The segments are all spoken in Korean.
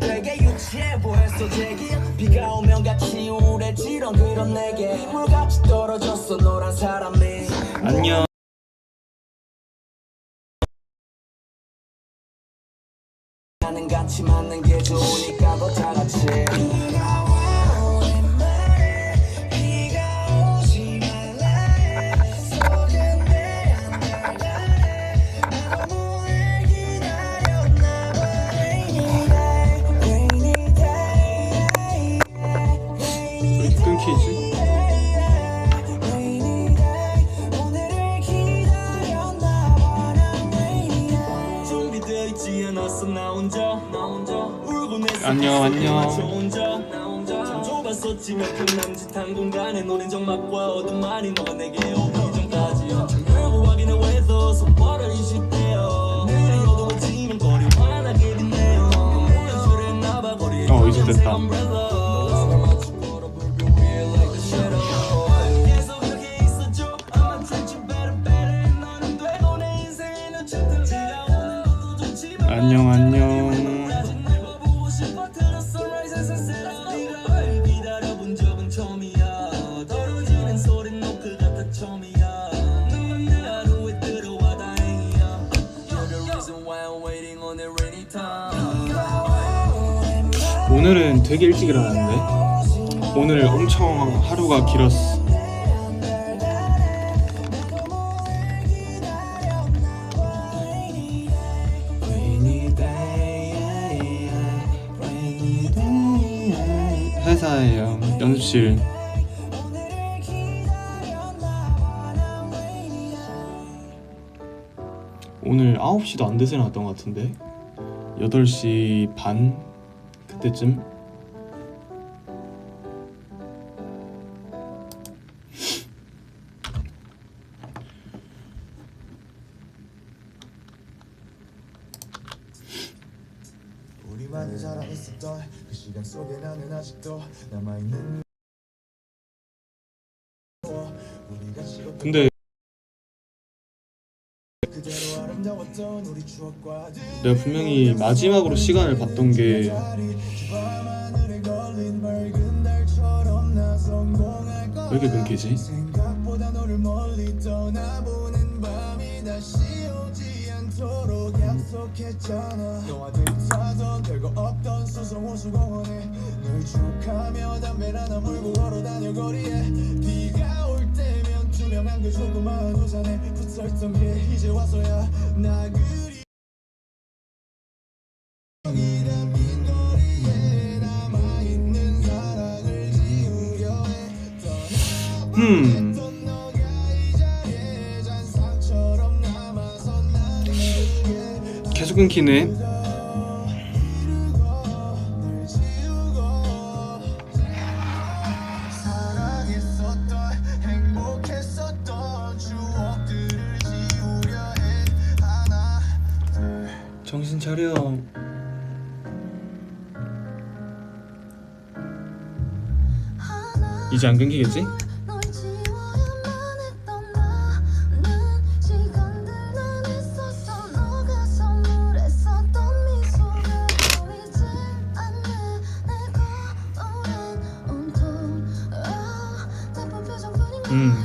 되게 유치해 보였어 제기 비가 오면 같이 우울해지던 그런 내게 물같이 떨어졌어 너란 사람이 안녕 나는 같이 맞는 게 좋으니까 더 다같이 비가 와 오랜만에 비가 오지 말라 속은 내안 달달해 나도 뭘 기다렸나 봐 왜 끊기지? 안녕 안녕 이제 됐다. 안녕 안녕 오늘은 되게 일찍 일어났네. 오늘 엄청 하루가 길었어. 회사예요. 연습실. 오늘 9시도 안 돼서 나왔던 것 같은데 8시 반 그때쯤. 우리만이 자라있었던 그 시간 속에 나는 아직도 남아있는. 근데 내가 분명히 마지막으로 시간을 봤던 게 왜 이렇게 끊기지? 투명한 그 조그마한 우산에 붙어있던 게 이제 와서야 나 그리 빈 거리에 남아있는 사랑을 지우려 해 떠나버렸던 너가 이 자리에 잔상처럼 남아서 나에게 계속 끊기네. 정신 차려. 이제 안 끊기겠지?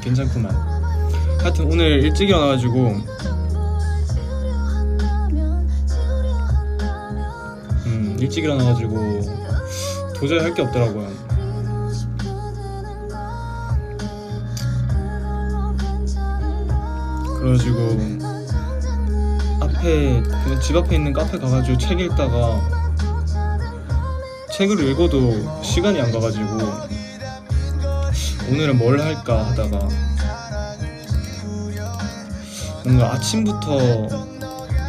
괜찮구만. 하여튼 오늘 일찍 일어나가지고 일찍 일어나가지고 도저히 할 게 없더라고요. 그래가지고 그냥 집 앞에 있는 카페 가가지고 책 읽다가 책을 읽어도 시간이 안 가가지고 오늘은 뭘 할까 하다가 뭔가 아침부터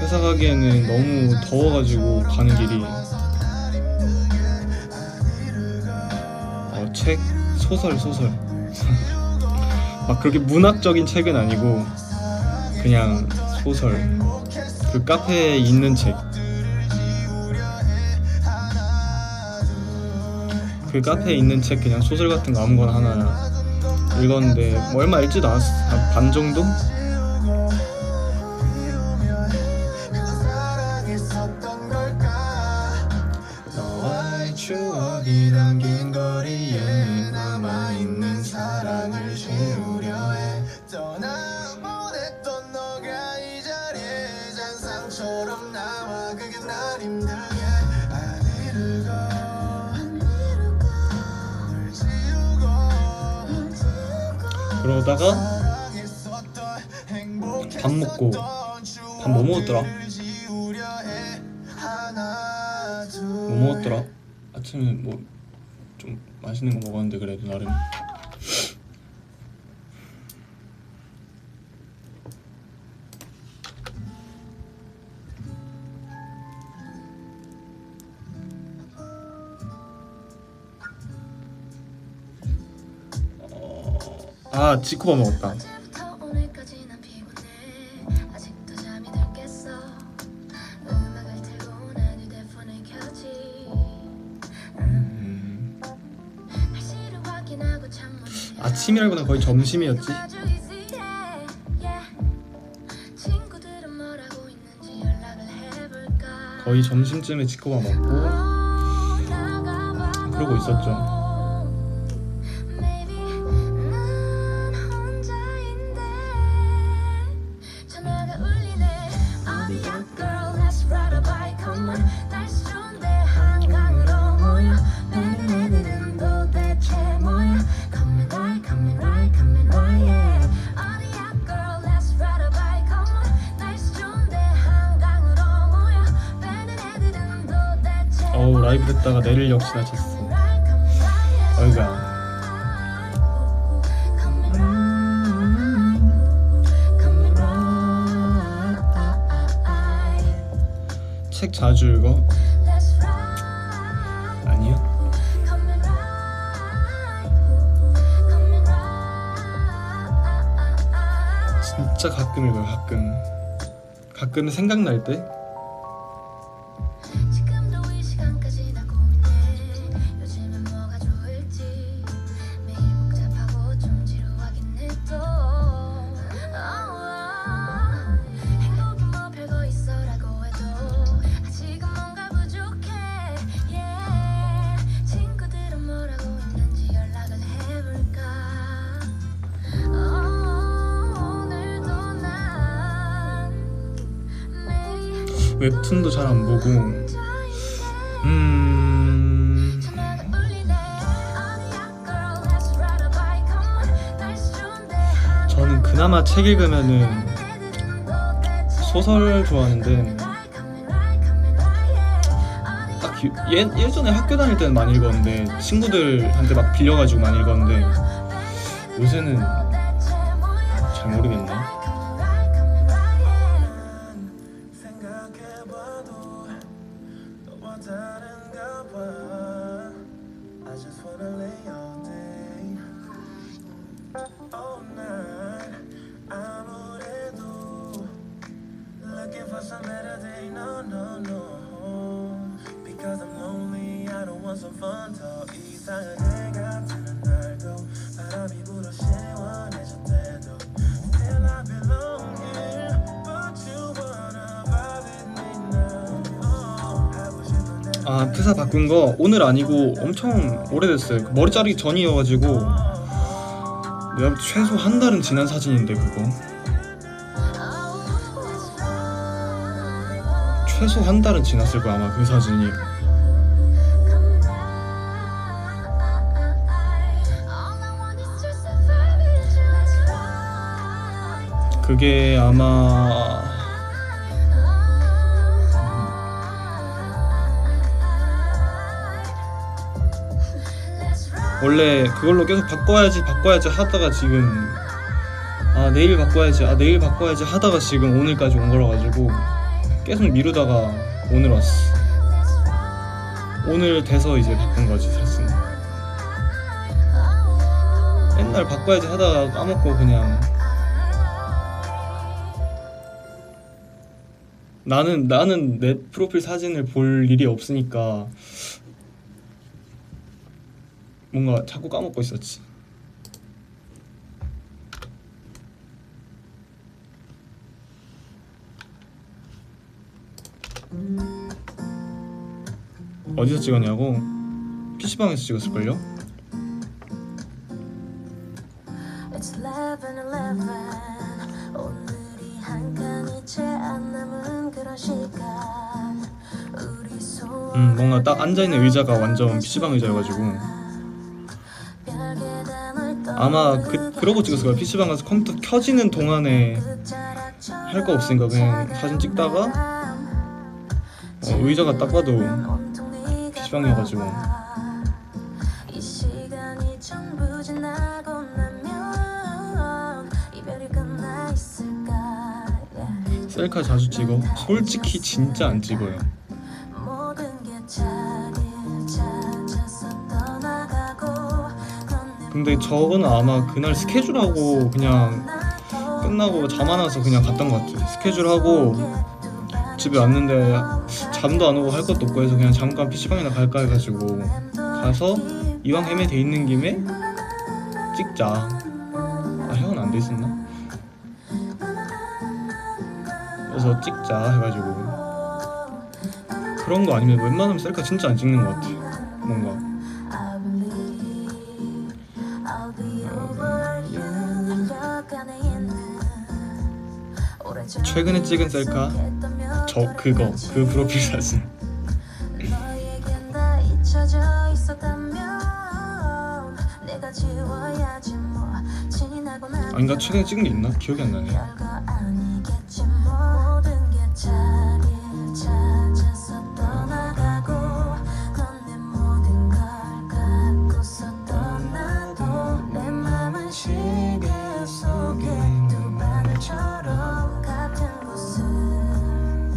회사 가기에는 너무 더워가지고 가는 길이 책, 소설 막 그렇게 문학적인 책은 아니고 그냥 소설, 그 카페에 있는 책, 그 카페에 있는 책 그냥 소설 같은 거 아무거나 하나 읽었는데 뭐 얼마 읽지도 않았어. 한 반 정도? 너와의 추억이 남긴 거리에 남아있는 사랑을 채우려 해. 떠나보냈던 너가 이 자리에 잔상처럼 남아 그게 날 힘들게 안 이루고 널 지우고 그러다가 사랑했었던 밥 먹고 밥 뭐 먹었더라? 지우려 해 하나 둘 뭐 먹었더라? 아침에 뭐 좀 맛있는 거 먹었는데 그래도 나름. 아 지코바 먹었다. 어제부터 오늘까지 난 피곤해. 아직도 잠이 들 깼어. 음악을 틀고 난 휴대폰을 켜지. 날씨를 확인하고 창문을 아침이라고는 거의 점심이었지. 아주 easy해. Yeah. 친구들은 뭐라고 있는지 연락을 해볼까. 거의 점심쯤에 지코바 먹고 그러고 있었죠. Maybe 난 혼자인데 전화가 울리네. 어디야 girl let's ride a bike come on. 날씨 좋은데 한강으로 모여. 매는 애들은 도대체 뭐야. Come and ride come and ride come and ride yeah. 어디야 girl let's ride a bike come on. 날씨 좋은데 한강으로 모여. 매는 애들은 도대체 어우 라이브 듣다가 내릴 역시나 쳤어. 어이가. 책 자주 읽어? 아니요. 진짜 가끔 읽어요. 가끔 생각날 때. 지금도 이 시간까지 나 고민해. 요즘은 뭐가 좋을지 매일 복잡하고 좀 지루하긴 해도 행복이 뭐 별거 있어라고 해도 아직은 뭔가 부족해. Yeah. 친구들은 뭐라고 있는지 연락을 해볼까. 오늘도 난 매일 웹툰도 잘 안 보고. 전화가 울리네. 어디야 girl let's ride a bike come on. 날씨 좋은데 저는 그나마 책 읽으면은 소설 좋아하는데 딱 예전에 학교 다닐 때는 많이 읽었는데 친구들한테 막 빌려가지고 많이 읽었는데 요새는 잘 모르겠네. 생각해봐도 너와 다른가 봐. I just wanna lay all day all night. 아무래도 looking for some better day. No no no because I'm lonely. I don't want some fun. 더 이상한 애가 되는 날도 바람이 불어 시원해질 때도 Still I belong here but you wanna vibe with me now. 하고 싶은 대로 아 프사 바꾼 거 오늘 아니고 엄청 오래됐어요. 머리 자르기 전이어가지고 내가 최소 한 달은 지난 사진인데 그거 최소 한 달은 지났을 거야 아마 그 사진이. 그게 아마 원래 그걸로 계속 바꿔야지 하다가 지금 내일 바꿔야지 하다가 지금 오늘까지 온 거라 가지고 계속 미루다가 오늘 왔어. 오늘 돼서 이제 바꾼 거지 사실. 맨날 바꿔야지 하다가 까먹고 그냥 나는 내 프로필 사진을 볼 일이 없으니까 뭔가 자꾸 까먹고 있었지. 어디서 찍었냐고? PC방에서 찍었을걸요? It's 11:11 오늘이 한 칸이 채 안 남은 그런 시간 우리 소원 뭔가 딱 앉아있는 의자가 완전 PC방 의자여가지고 아마 그러고 찍었을 거야. PC방 가서 컴퓨터 켜지는 동안에 할 거 없으니까 그냥 사진 찍다가 의자가 딱 봐도 PC방이어가지고 이 시간이 전부 지나고 나면 이별이 끝나 있을까 셀카 자주 찍어? 솔직히 진짜 안 찍어요. 모든 게 자리를 찾아서 떠나가고 근데 저거는 아마 그날 스케줄하고 그냥 끝나고 잠 안 와서 그냥 갔던 것 같아. 스케줄하고 집에 왔는데 잠도 안 오고 할 것도 없고 해서 그냥 잠깐 PC방이나 갈까 해가지고 가서 이왕 헤매 돼 있는 김에 찍자. 아 형은 안 돼 있었나? 그래서 찍자 해가지고 그런 거 아니면 웬만하면 셀카 진짜 안 찍는 것 같아. 뭔가 최근에 찍은 셀카 그 프로필 사진. 너에겐 다 잊혀져 있었다면 내가 지워야지 뭐 지나고 나면 아닌가? 최근에 찍은 게 있나? 기억이 안 나네. 별거 아니겠지 뭐 모든 게 자리를 찾아서 떠나가고 넌 내 모든 걸 갖고서 떠나도 내 맘은 시계 속에 두 바늘처럼 같은 곳은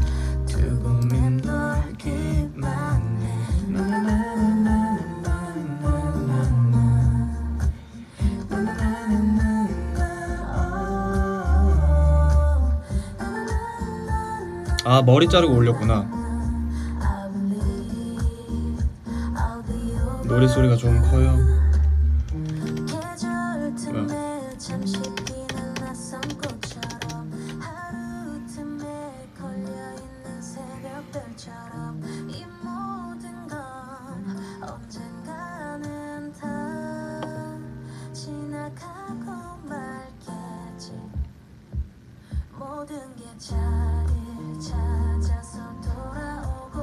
두고 맴돌기만 해 아 머리 자르고 올렸구나. 노래 소리가 좀 커요. 계절 틈에 잠시 피는 낯선 꽃처럼 하루 틈에 걸려있는 새벽별처럼 이 모든 건 언젠가는 다 지나가고 말겠지 모든 게 자리를 찾아서 돌아오고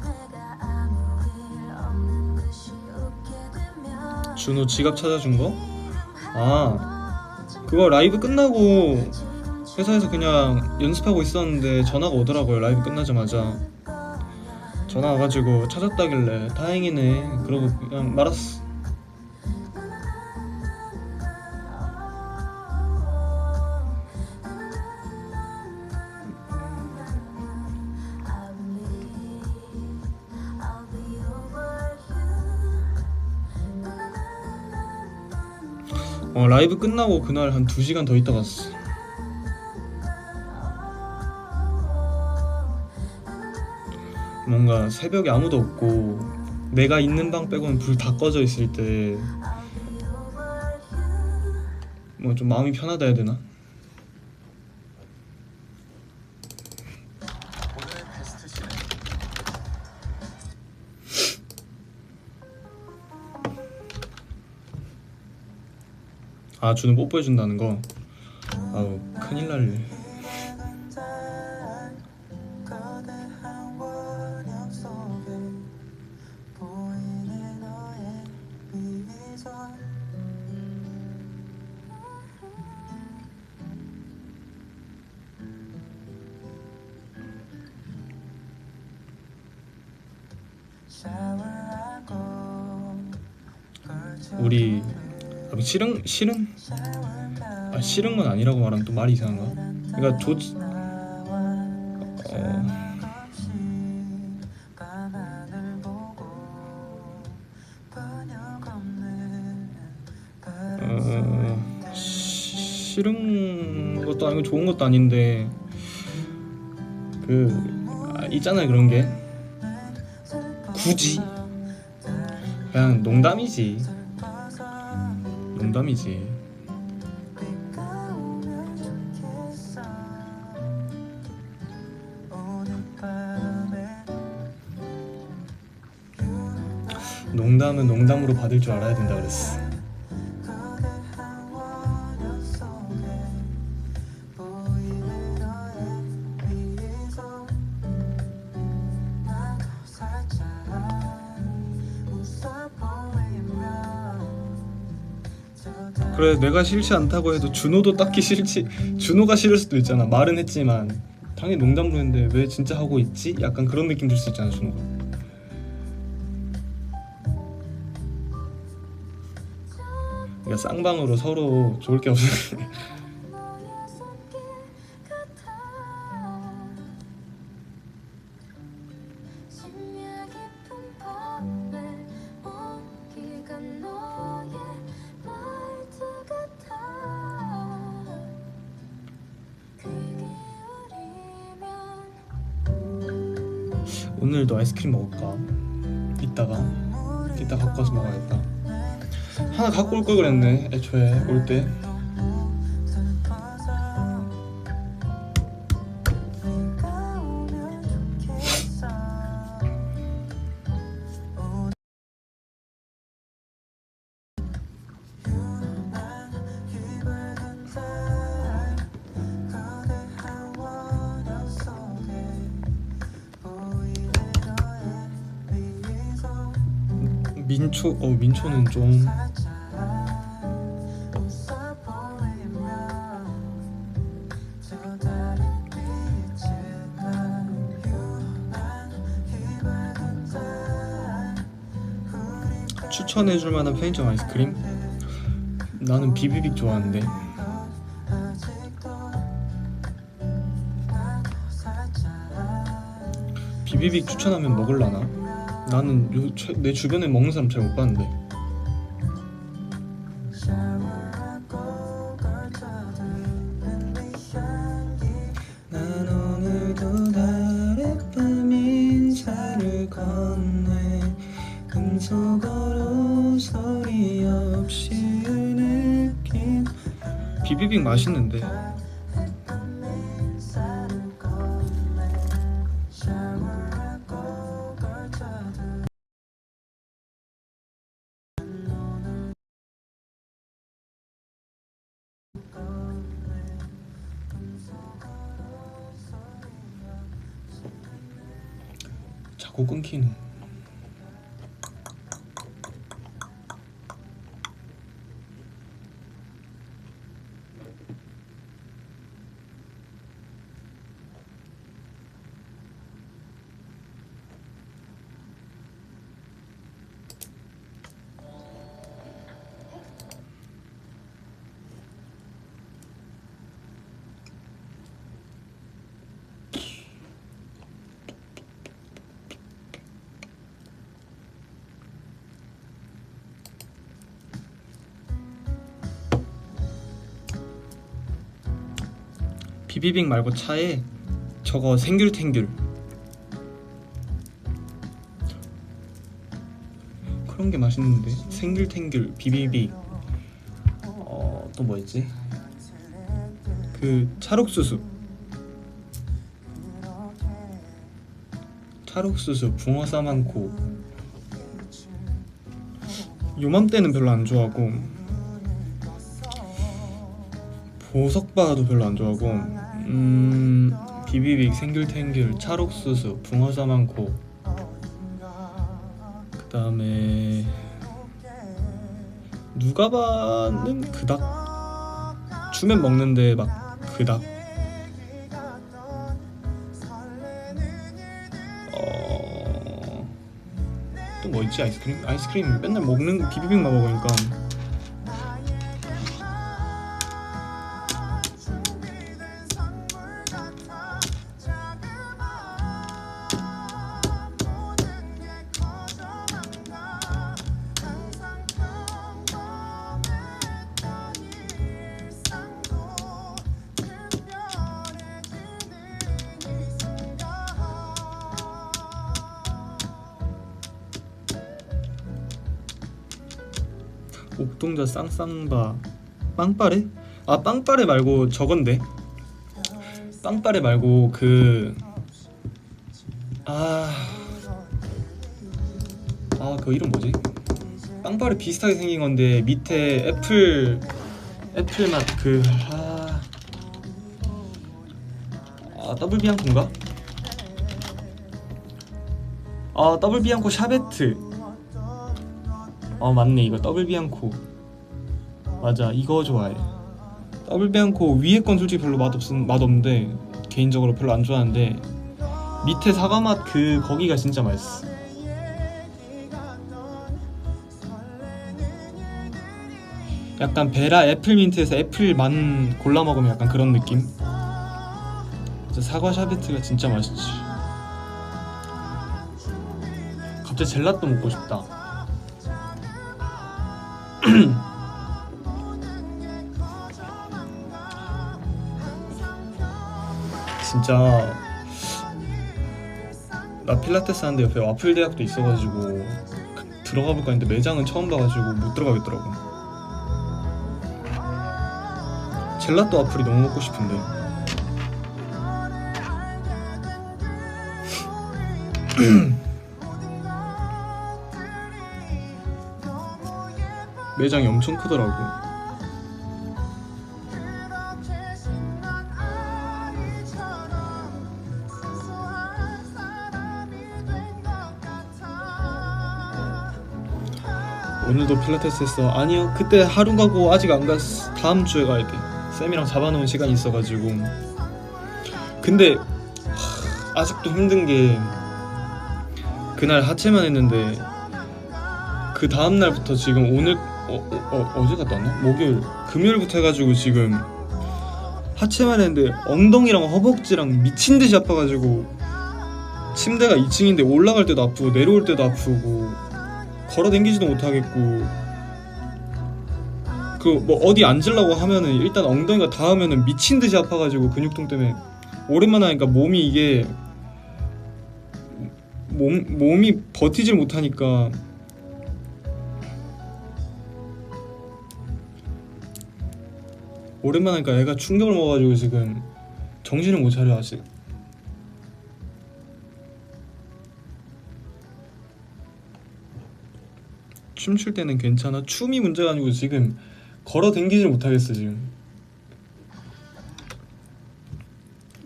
내가 아무 일 없는 듯이 웃게 되면 준호 지갑 찾아준 거? 아 그거 라이브 끝나고 회사에서 그냥 연습하고 있었는데 전화가 오더라고요. 라이브 끝나자마자 전화 와가지고 찾았다길래 다행이네 그러고 그냥 말았어. 라이브 끝나고 그날 한 2시간 더 있다 갔어. 뭔가 새벽에 아무도 없고 내가 있는 방 빼고는 불 다 꺼져 있을 때 뭐 좀 마음이 편하다 해야 되나? 오늘의 베스트 시는 아 준호 뽀뽀해준다는 거? 아우 큰일 날래. 거대한 원형 속에 보이는 너의 미소 샤워하고 우리 싫은? 아 싫은 건 아니라고 말하면 또 말이 이상한가? 그러니까 좋지. 싫은 것도 아니고 좋은 것도 아닌데 있잖아요 그런 게 굳이 그냥 농담이지. 농담은 농담으로 받을 줄 알아야 된다 그랬어. 그래 내가 싫지 않다고 해도 준호도 딱히 싫지 준호가 싫을 수도 있잖아. 말은 했지만 당연히 농담으로 했는데 왜 진짜 하고 있지? 약간 그런 느낌 들 수 있잖아 준호가. 그러니까 쌍방으로 서로 좋을 게 없어. 오늘도 아이스크림 먹을까? 이따 갖고 와서 먹어야겠다. 하나 갖고 올 걸 그랬네 애초에 올 때. 민초는 좀 추천해줄 만한 편의점 아이스크림? 나는 비비빅 좋아하는데. 비비빅 추천하면 먹을라나? 나는 내 주변에 먹는 사람 잘 못 봤는데. 난 오늘도 다랫밤 인사를 건네 금속으로 소리 없이 느낀. 비비빅 맛있는데. 자꾸 끊기네. 비비빅 말고 차에 저거 생귤탱귤 그런 게 맛있는데. 생귤탱귤 비비빅. 또 뭐 있지? 그 찰옥수수 붕어쌈 많고. 요맘때는 별로 안 좋아하고 보석바도 별로 안 좋아하고. 비비빅, 생귤탱귤, 찰옥수수, 붕어쌈 많고. 그 다음에 누가바는 그닥 주면 먹는데 막 그닥. 또 뭐 있지? 아이스크림 맨날 먹는 비비빅만 먹으니까. 옥동자 쌍쌍바 빵빠레? 아 빵빠레 말고 저건데 빵빠레 말고 그 이름 뭐지? 빵빠레 비슷하게 생긴 건데 밑에 애플 맛 더블 비앙코인가? 더블 비앙코 샤베트. 맞네, 이거 더블 비앙코 맞아, 이거 좋아해. 더블 비앙코 위에 건 솔직히 별로 맛없는데 개인적으로 별로 안 좋아하는데 밑에 사과 맛 거기가 진짜 맛있어. 약간 베라 애플민트에서 애플만 골라 먹으면 약간 그런 느낌? 진짜 사과 샤베트가 진짜 맛있지. 갑자기 젤라또 먹고 싶다. 진짜 나 필라테스 하는데 옆에 와플 대학도 있어가지고 들어가 볼까 했는데 매장은 처음 봐가지고 못 들어가겠더라고. 젤라또 와플이 너무 먹고 싶은데. 매장이 엄청 크더라고. 오늘도 필라테스 했어. 아니요, 그때 하루 가고 아직 안 갔어. 다음 주에 가야 돼. 쌤이랑 잡아놓은 시간이 있어가지고. 근데 아직도 힘든 게 그날 하체만 했는데 그 다음날부터 지금 오늘 어제 갔다 왔나? 목요일 금요일부터 해가지고 지금 하체만 했는데 엉덩이랑 허벅지랑 미친듯이 아파가지고 침대가 2층인데 올라갈 때도 아프고 내려올 때도 아프고 걸어다니지도 못하겠고 뭐 어디 앉으려고 하면은 일단 엉덩이가 닿으면은 미친듯이 아파가지고 근육통 때문에 오랜만에 하니까 몸이 이게 몸이 버티질 못하니까 오랜만에 하니까 애가 충격을 먹어가지고 지금 정신을 못 차려 아직. 춤출 때는 괜찮아. 춤이 문제가 아니고 지금 걸어다니지를 못하겠어. 지금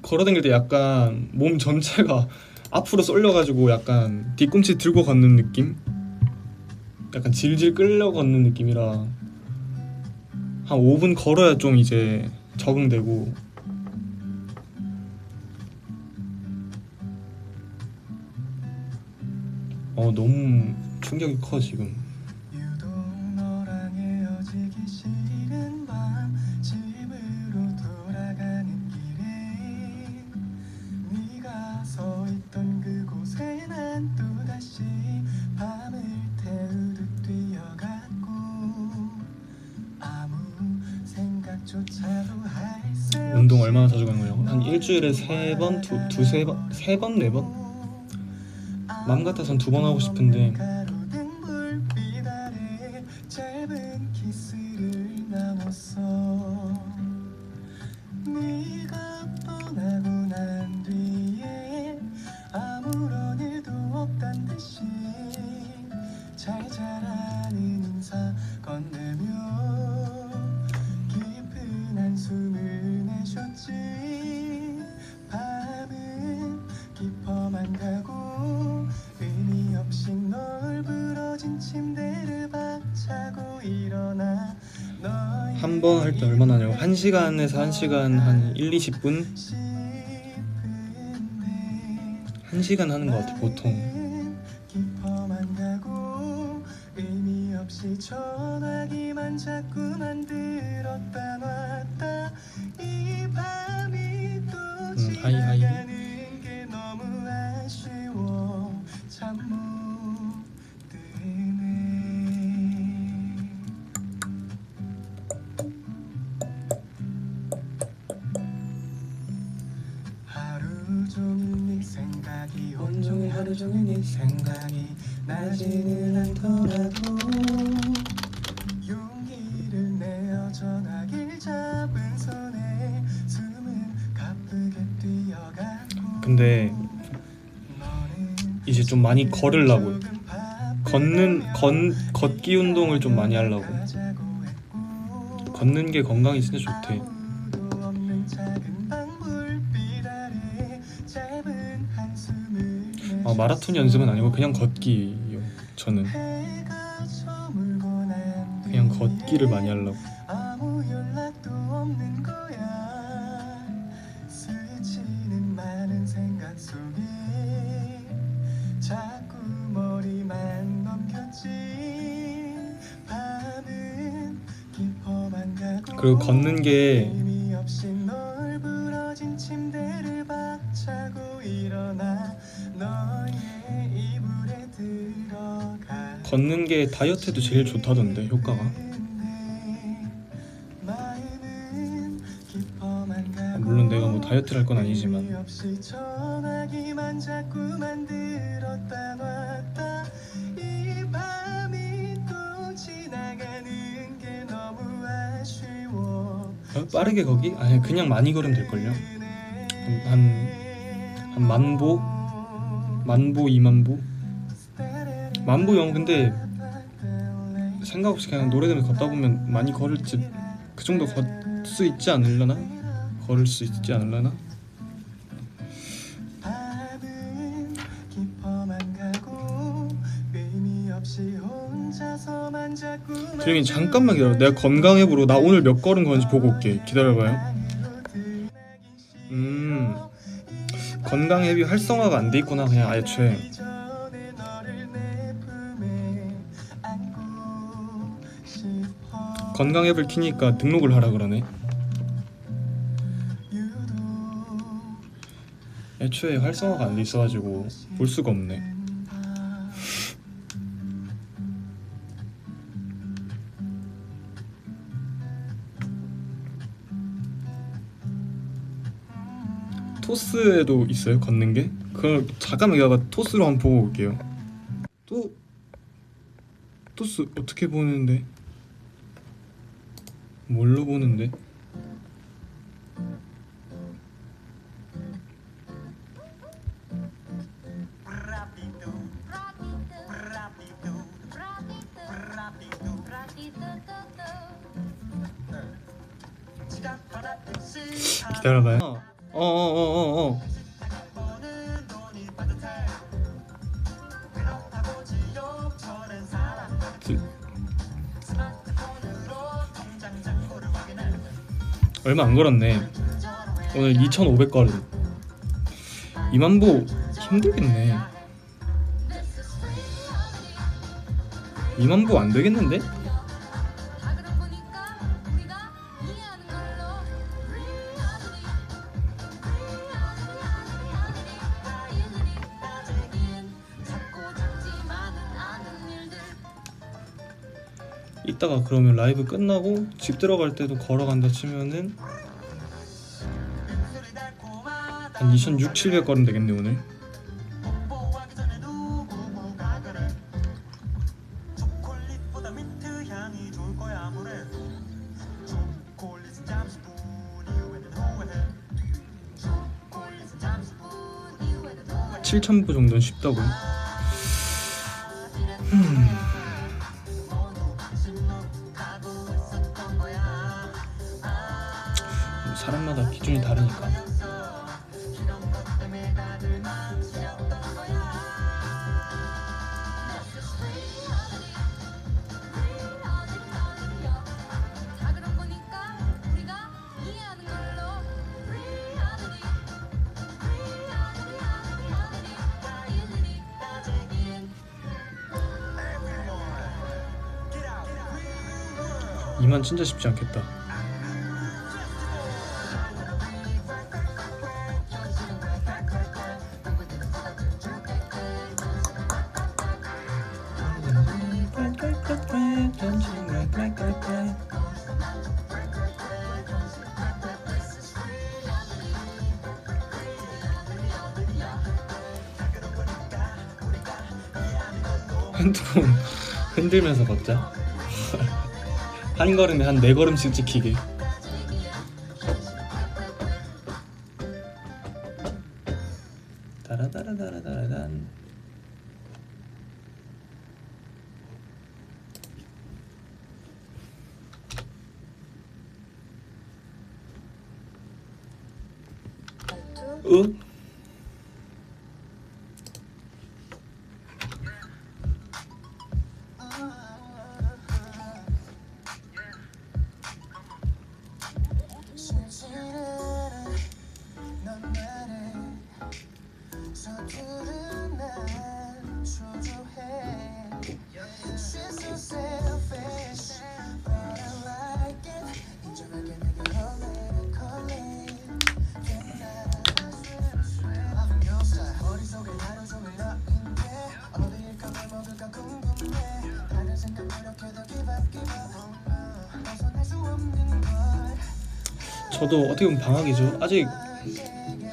걸어다닐 때 약간 몸 전체가 앞으로 쏠려가지고 약간 뒤꿈치 들고 걷는 느낌? 약간 질질 끌려 걷는 느낌이라 한 5분 걸어야 좀 이제 적응되고. 너무 충격이 커 지금. 운동 얼마나 자주 가는 거냐고? 한 일주일에 3번, 3번, 4번? 맘 같아선 2번 하고 싶은데 한 번 할 때 얼마나 하냐고? 1시간에서 1시간 한 1, 20분? 1시간 하는 것 같아 보통. 하이하이. 온종일 하루 종일 네 생각이 나지는 않더라도 근데 이제 좀 많이 걸으려고요. 걷기 운동을 좀 많이 하려고. 걷는 게 건강에 진짜 좋대. 마라톤 연습은 아니고 그냥 걷기요. 저는 그냥 걷기를 많이 하려고. 아무 연락도 없는 거야. 스치는 많은 생각 속에 자꾸 머리만 넘겼지. 밤은 깊어만 가고 그리고 걷는 게 의미 없이 널 부러진 침대를 박차고 일어나 너의 이불에 들어가. 걷는 게 다이어트에도 제일 좋다던데 효과가. 물론 내가 뭐 다이어트를 할 건 아니지만. 전화기만 자꾸만 들었다 놨다. 이 밤이 또 지나가는 게 너무 아쉬워. 빠르게 거기? 아니 그냥 많이 걸으면 될걸요? 한 만보? 만보 2만보? 만보 영. 근데 생각 없이 그냥 노래 들으면서 걷다 보면 많이 걸을지 그 정도 걸 수 있지 않으려나? 걸을 수 있지 않으려나? 드림이 잠깐만 기다려. 내가 건강 앱으로 나 오늘 몇 걸은 건지 보고 올게. 기다려봐요. 건강 앱이 활성화가 안 돼 있구나. 그냥 애초에. 건강 앱을 키니까 등록을 하라 그러네. 애초에 활성화가 안 돼 있어가지고 볼 수가 없네. 토스에도 있어요 걷는 게? 그걸 잠깐만 기다려봐. 토스로 한번 보고 올게요. 토스 어떻게 보는데? 뭘로 보는데? 기다려봐요. 얼마 안 걸었네. 오늘 2,500 걸음. 2만보 힘들겠네. 2만보 안 되겠는데? 이따가 그러면 라이브 끝나고 집 들어갈 때도 걸어간다 치면은 한 2,600, 700 걸으면 되겠네 오늘. 한 7,000보 정도는 쉽다고요? 사람마다 기준이 다르니까. 이만 진짜 쉽지 않겠다. 핸드폰 흔들면서 걷자. 한 걸음에 한 4걸음씩 찍히게. 저도 어떻게 보면 방학이죠. 아직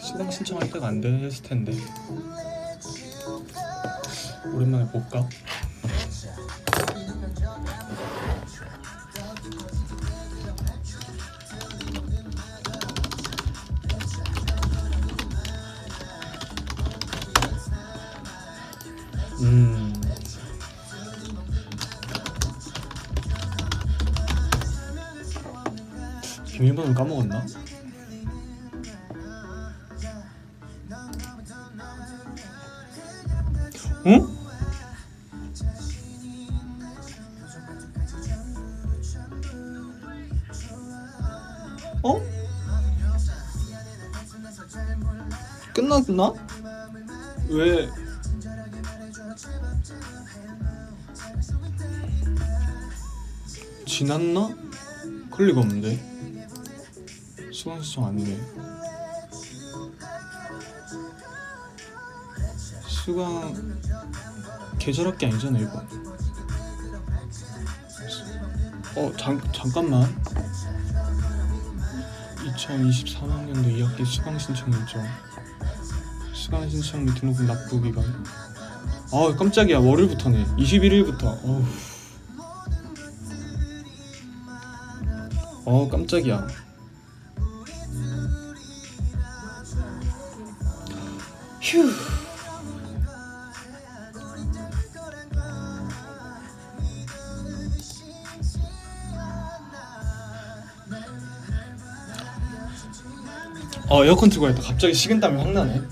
수강 신청할 때가 안 됐을 텐데 오랜만에 볼까? 비밀번호 까먹었나? 응? 어? 끝났나? 왜? 지났나? 그럴 리가 없는데. 수강 신청 안 돼. 수강 계절할 게 아니잖아 이거. 잠깐만. 2023학년도 2학기 수강 신청 일정. 수강 신청 및 등록금 납부 기간. 깜짝이야. 월요일부터네. 21일부터. 깜짝이야. 휴. 에어컨 틀고 했다. 갑자기 식은땀이 확 나네.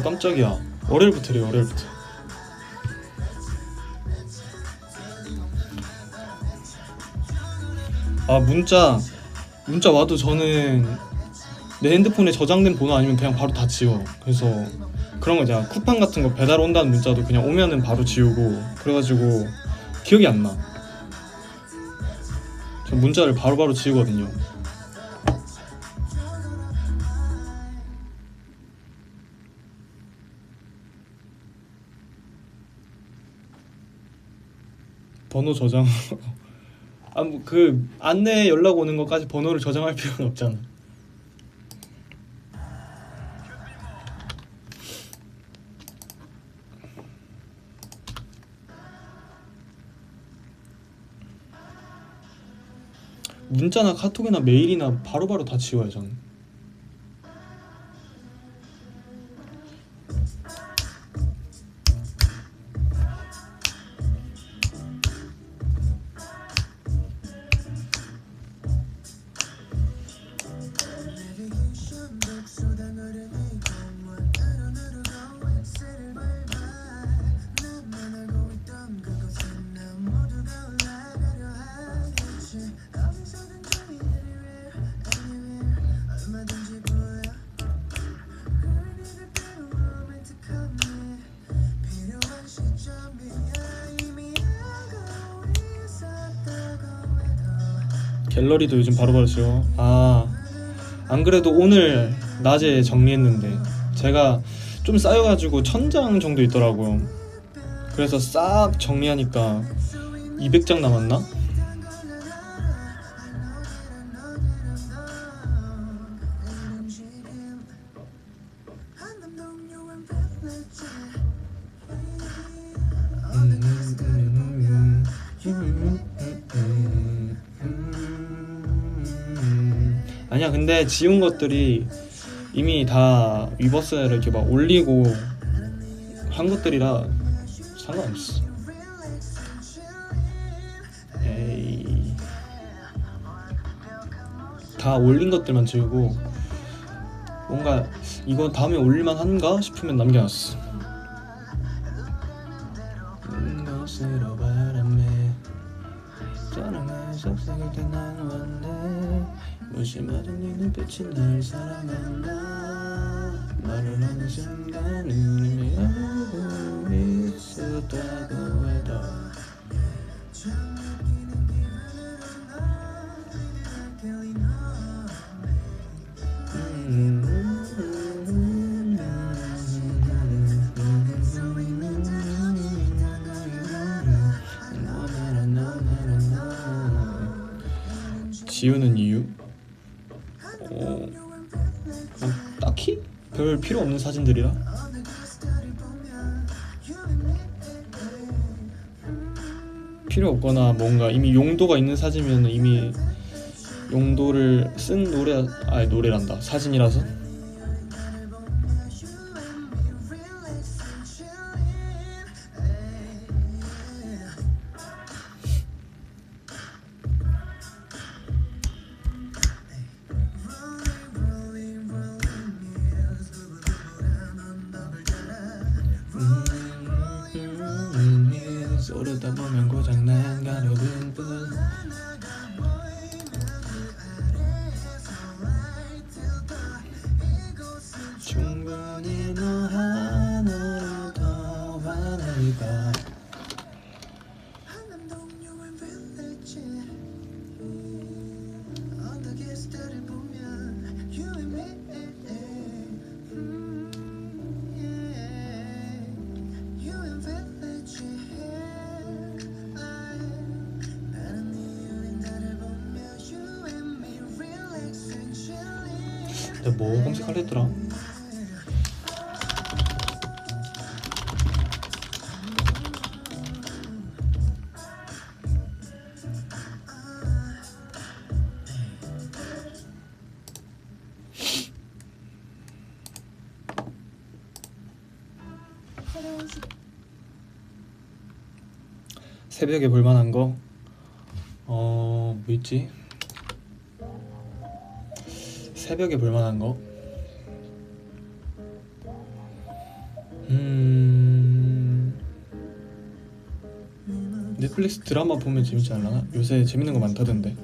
깜짝이야. 월요일부터래. 월요일부터. 문자 와도 저는 내 핸드폰에 저장된 번호 아니면 그냥 바로 다 지워. 그래서 그런 거 있잖아. 쿠팡 같은 거 배달 온다는 문자도 그냥 오면은 바로 지우고. 그래가지고 기억이 안 나. 저 문자를 바로바로 지우거든요. 번호 저장. 그 안내 연락 오는 것까지 번호를 저장할 필요는 없잖아. 문자나 카톡이나 메일이나 바로바로 다 지워요 저는. 갤러리도 요즘 바로바로 지워. 안 그래도 오늘 낮에 정리했는데 제가 좀 쌓여가지고 1000장 정도 있더라고요. 그래서 싹 정리하니까 200장 남았나? 아니야, 근데 지운 것들이 이미 다 위버스를 이렇게 막 올리고 한 것들이라 상관없어. 에이, 다 올린 것들만 지우고 뭔가 이거 다음에 올릴만 한가 싶으면 남겨놨어. 것으로 바람에 사랑해 속삭일 때 난 왔네. 무심하던 네 눈빛이 날 사랑한다. 너를 어느 순간 이미 알고 있었다고 해도 지우는 이유? 딱히 별 필요 없는 사진들이라. 필요 없거나 뭔가 이미 용도가 있는 사진이면 이미 용도를 쓴 노래란다. 사진이라서. 오르다 보면 고장난 가려운 불. 충분히 너 하나로 더 화낼까. 내가 뭐 검색하려 했더라? 새벽에 볼만한 거? 뭐 있지? 새벽에 볼만한 거? 넷플릭스 드라마 보면 재밌지 않나? 요새 재밌는 거 많다던데.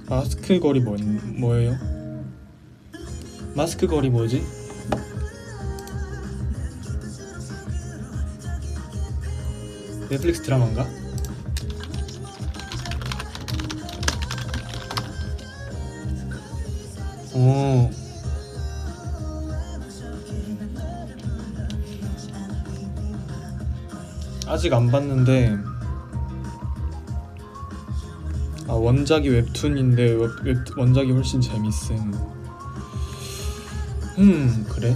마스크 거리 뭐예요? 마스크 거리 뭐지? 넷플릭스 드라마인가? 오. 아직 안 봤는데 원작이 웹툰인데 원작이 훨씬 재밌음. 그래?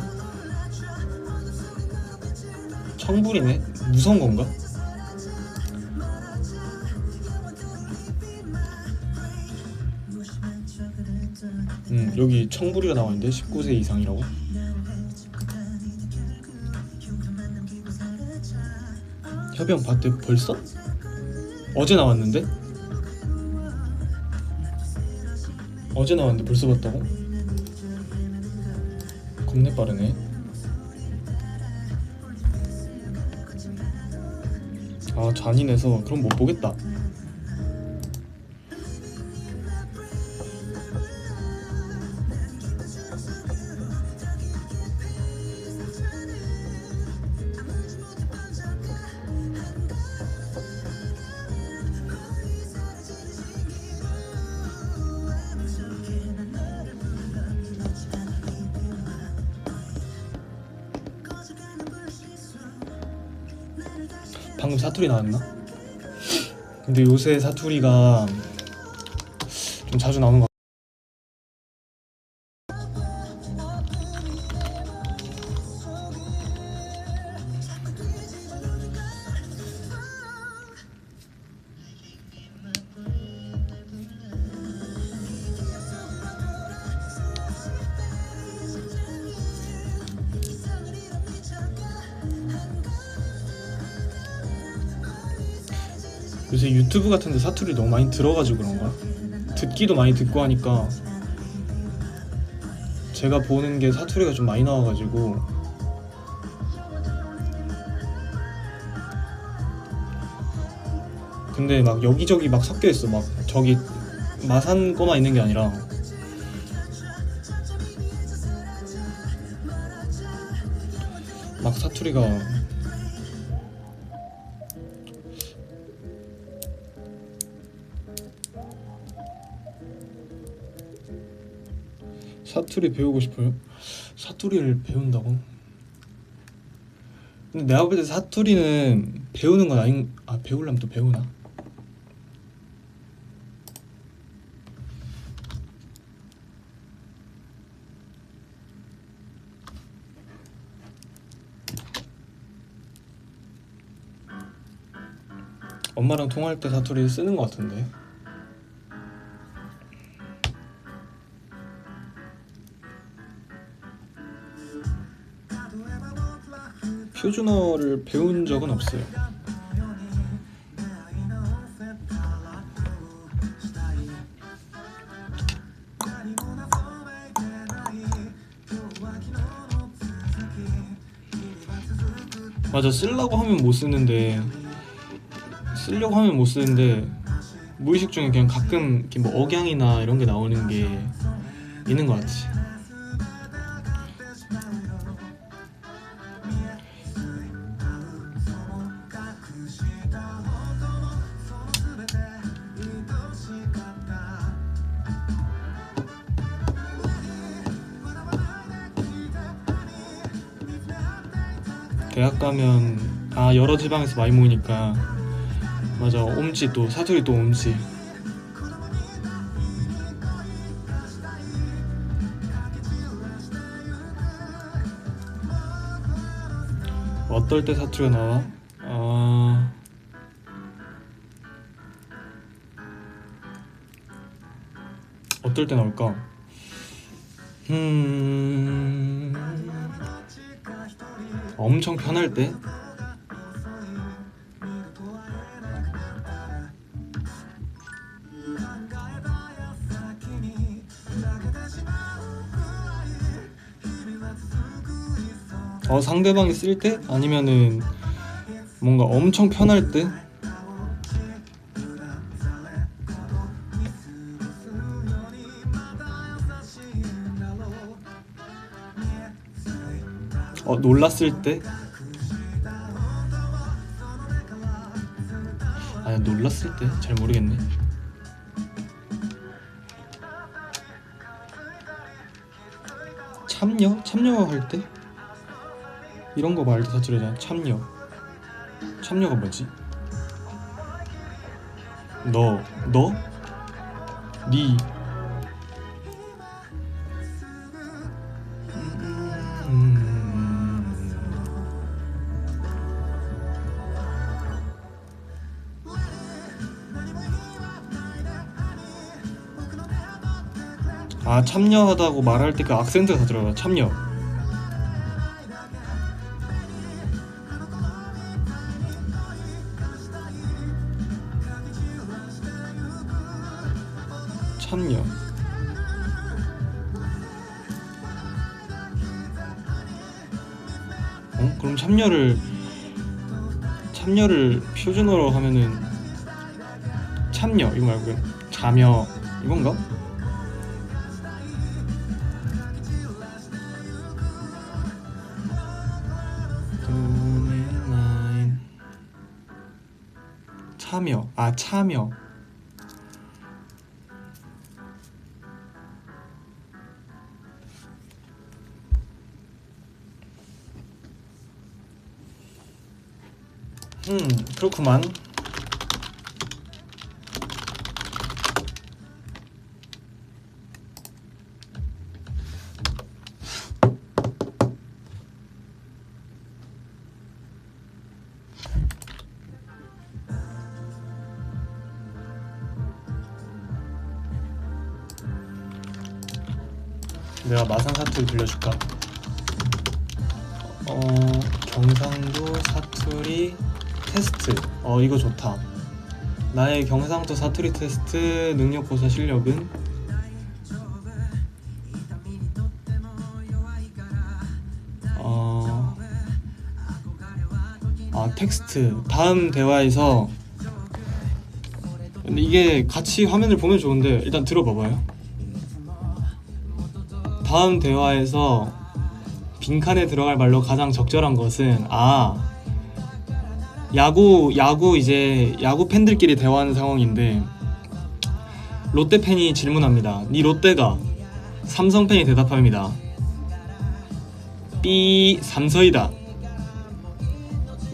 청불이네? 무서운 건가? 여기 청불이가 나와있는데 19세 이상이라고? 협영 봤대 벌써? 어제 나왔는데? 어제 나왔는데 벌써 봤다고? 겁내 빠르네. 잔인해서 그럼 못 보겠다. 방금 사투리 나왔나? 근데 요새 사투리가 좀 자주 나오는 것 같아. 요새 유튜브 같은 데 사투리 너무 많이 들어가지고 그런가? 듣기도 많이 듣고 하니까 제가 보는 게 사투리가 좀 많이 나와가지고 근데 막 여기저기 막 섞여있어. 막 저기 마산 거만 있는 게 아니라 막 사투리가 사투리 배우고 싶어요? 사투리를 배운다고? 근데 내가 볼 때 사투리는 배우는 건 아닌... 아 배우려면 또 배우나? 엄마랑 통화할 때 사투리 쓰는 것 같은데. 표준어를 배운 적은 없어요. 맞아, 쓰려고 하면 못 쓰는데 무의식 중에 그냥 가끔 이렇게 뭐 억양이나 이런 게 나오는 게 있는 것 같지. 대학 가면 여러 지방에서 많이 모이니까 맞아, 옴지 또 사투리 또 옴지. 어떨 때 사투리가 나와? 어떨 때 나올까? 엄청 편할 때? 상대방이 쓸 때? 아니면은 뭔가 엄청 편할 때? 놀랐을 때? 아니, 놀랐을 때? 잘 모르겠네. 참여할 때? 이런 거 말할 때 사투리잖아. 참여가 뭐지? 너? 니? 참여하다고 말할 때 그 악센트가 다 들어가. 참여. 그럼 참여를 표준어로 하면은 참여 이거 말고 자며 이건가? 참여. 그렇구만. 내가 마산 사투리 들려줄까? 경상도 사투리 테스트. 이거 좋다. 나의 경상도 사투리 테스트 능력고사 실력은 텍스트. 다음 대화에서, 근데 이게 같이 화면을 보면 좋은데 일단 들어봐봐요. 다음 대화에서 빈칸에 들어갈 말로 가장 적절한 것은 야구 팬들끼리 대화하는 상황인데 롯데 팬이 질문합니다. 네 롯데가? 삼성 팬이 대답합니다. 삐 삼서이다.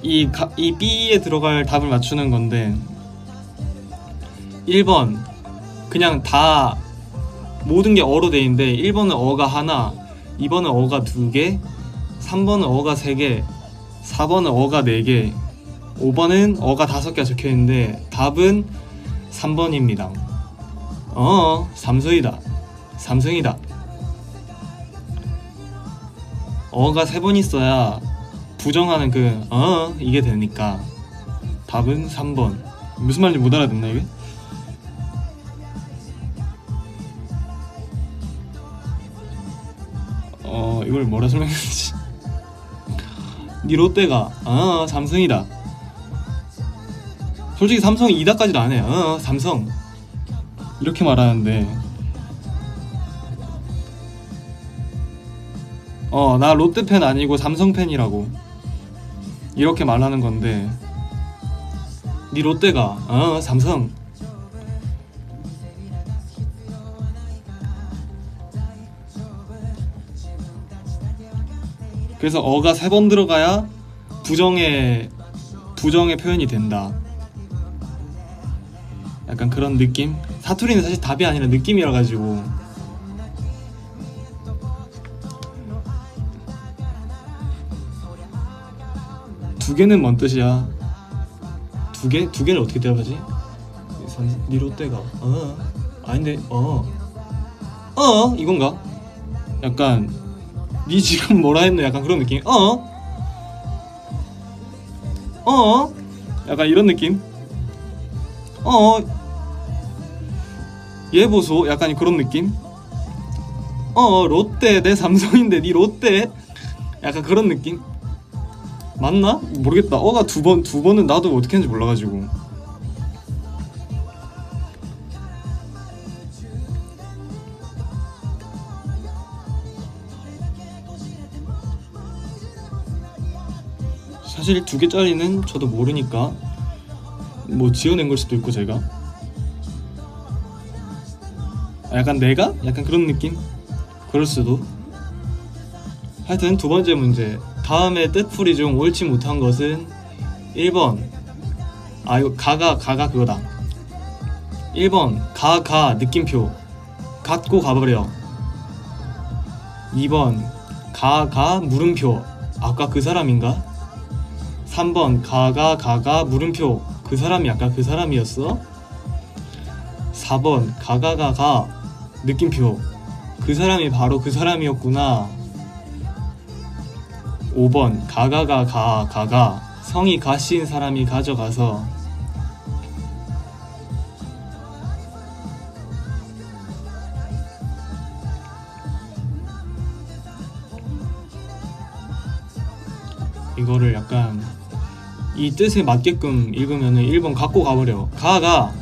이 삐에 들어갈 답을 맞추는 건데 1번 그냥 다 모든 게 어로 돼 있는데 1번은 어가 하나, 2번은 어가 2개, 3번은 어가 3개, 4번은 어가 4개, 5번은 어가 5개가 적혀 있는데 답은 3번입니다. 삼성이다. 삼성이다. 어가 3번 있어야 부정하는 이게 되니까 답은 3번. 무슨 말인지 못 알아듣나 이게? 이걸 뭐라 설명했지? 니 롯데가 삼성이다. 솔직히 삼성이 이다까지도 안 해. 삼성 이렇게 말하는데 나 롯데 팬 아니고 삼성 팬이라고 이렇게 말하는 건데 니 롯데가 삼성. 그래서 어가 3번 들어가야 부정의 표현이 된다. 약간 그런 느낌? 사투리는 사실 답이 아니라 느낌이라 가지고 두 개는 뭔 뜻이야? 두 개? 두 개를 어떻게 대답하지? 니 롯데가 아닌데 이건가? 약간 니 지금 뭐라 했노? 약간 그런 느낌? 약간 이런 느낌? 얘 보소? 약간 그런 느낌? 롯데 내 삼성인데 니 롯데? 약간 그런 느낌? 맞나? 모르겠다. 어가 두 번은 나도 어떻게 하는지 몰라가지고 사실 2개짜리는 저도 모르니까 뭐 지어낸 걸 수도 있고 제가 약간 내가? 약간 그런 느낌? 그럴 수도. 하여튼 2번째 문제. 다음의 뜻풀이 중 옳지 못한 것은 1번 이거 가가 그거다. 1번 가 느낌표 갖고 가버려. 2번 가 물음표 아까 그 사람인가? 3번 가가 물음표 그 사람이 아까 그 사람이었어? 4번 가가 느낌표 그 사람이 바로 그 사람이었구나. 5번 가가 성이 가씨인 사람이 가져가서. 이거를 약간 이 뜻에 맞게끔 읽으면은 1번 갖고 가버려. 가가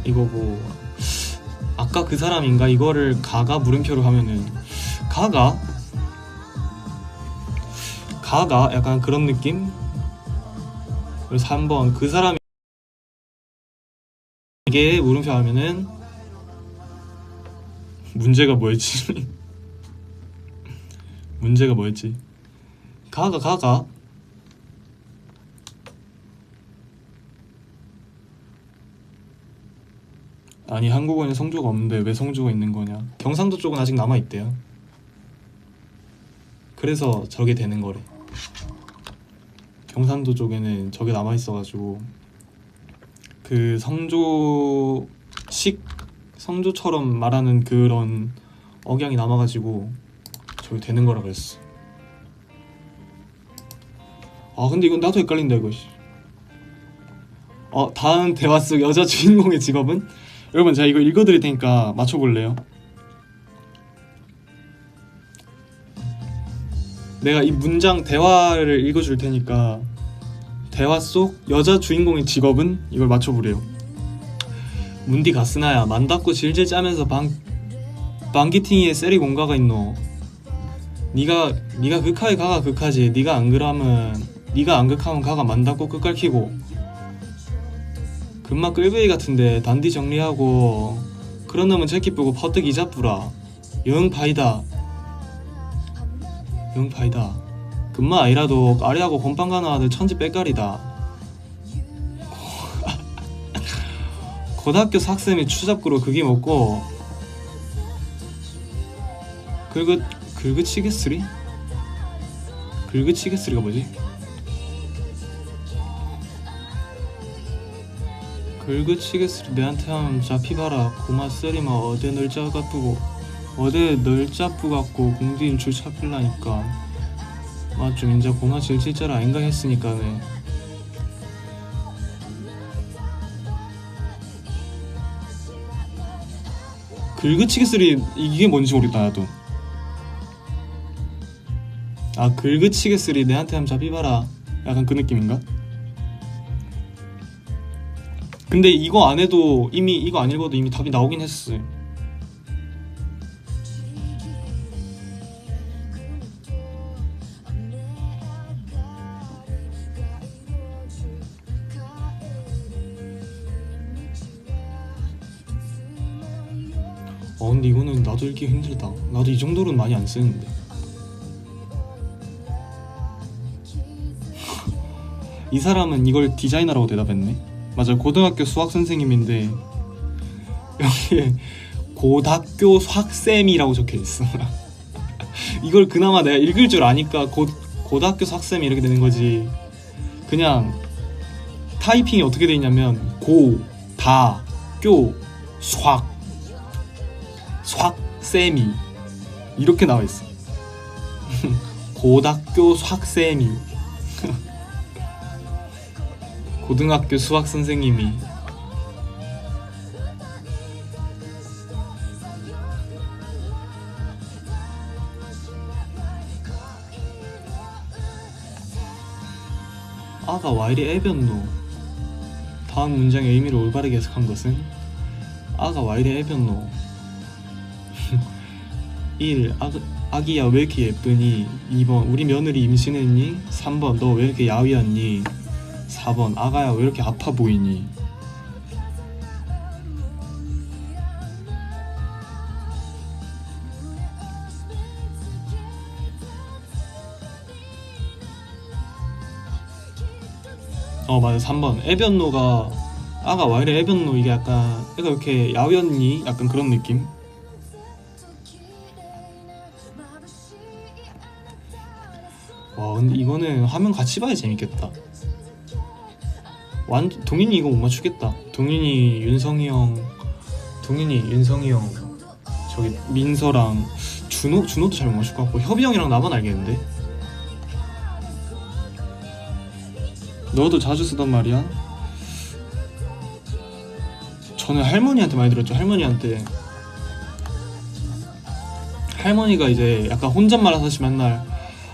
이거고 아까 그 사람인가 이거를 가가 물음표로 하면은 가가 약간 그런 느낌? 그래서 3번 그 사람이 이게 물음표 하면은 문제가 뭐였지? 가가 아니 한국어에는 성조가 없는데 왜 성조가 있는 거냐. 경상도 쪽은 아직 남아있대요. 그래서 저게 되는 거래. 경상도 쪽에는 저게 남아있어가지고 그 성조처럼 말하는 그런 억양이 남아가지고 저게 되는 거라 그랬어. 아 근데 이건 나도 헷갈린다 이거. 다음 대화 속 여자 주인공의 직업은? 여러분 제가 이거 읽어드릴 테니까 맞춰볼래요? 내가 이 문장 대화를 읽어줄 테니까 대화 속 여자 주인공의 직업은? 이걸 맞춰보래요. 문디 가스나야 만닫고 질질 짜면서 방기팅이에 셀이 공가가 있노. 니가 극하에 가가 극하지. 니가 안 극하면 가가 만닫고 끝갈키고. 금마 끌베이 같은데 단디 정리하고 그런 놈은 재킷 보고 퍼뜩 이자뿌라. 영 파이다. 금마 아니라도 까리하고 홈빵 가는 아들 천지 빽깔이다. 고등학교 학생이 추잡구로 그기 먹고 긁으치겠으리가 뭐지? 긁으치겠으리 내한테 하면 잡히봐라. 고마 쓰리마 어대 널짜 같고 공디인 줄 잡힐라니까. 맞죠. 인자 고마 질질짤 아닌가 했으니까네. 긁으치겠으리 이게 뭔지 모르겠다 나도. 아 긁으치겠으리 내한테 하면 잡히봐라 약간 그 느낌인가? 근데 이거 안 해도 이거 안 읽어도 이미 답이 나오긴 했어. 근데 이거는 나도 읽기 힘들다. 나도 이 정도로는 많이 안 쓰는데. 이 사람은 이걸 디자이너라고 대답했네. 맞아, 고등학교 수학 선생님인데 여기에 고등학교 수학쌤이라고 적혀있어. 이걸 그나마 내가 읽을 줄 아니까 고등학교 수학쌤이 이렇게 되는 거지. 그냥 타이핑이 어떻게 돼 있냐면 고다교 수학쌤이 이렇게 나와 있어. 고등학교 수학쌤이 고등학교 수학 선생님이. 아가 와이리 애변노. 다음 문장의 의미를 올바르게 해석한 것은 아가 와이리 애변노. 1. 아기야 왜 이렇게 예쁘니? 2번 우리 며느리 임신했니? 3번 너 왜 이렇게 야위었니? 4번 아가야 왜 이렇게 아파 보이니? 맞아 3번 애변노가 아가 와 이래 애변노. 이게 약간 애가 왜 이렇게 야위었니? 약간 그런 느낌? 와 근데 이거는 화면 같이 봐야 재밌겠다. 동인이 이거 못 맞추겠다. 동인이 윤성이 형 저기 민서랑 준호도 잘 못 맞출 것 같고 협이 형이랑 나만 알겠는데? 너도 자주 쓰단 말이야? 저는 할머니한테 많이 들었죠. 할머니가 이제 약간 혼잣말 하듯이 맨날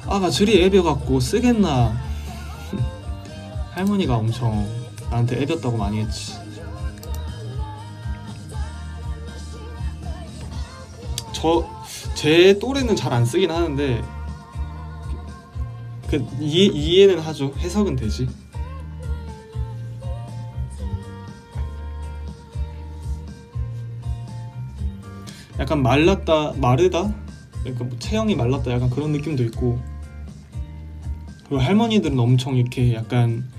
아가 저리 애벼갖고 쓰겠나. 할머니가 엄청 나한테 애볐다고 많이 했지. 제 또래는 잘 안 쓰긴 하는데 이해는 하죠. 해석은 되지. 약간 마르다? 약간 뭐 체형이 말랐다 약간 그런 느낌도 있고. 그리고 할머니들은 엄청 이렇게 약간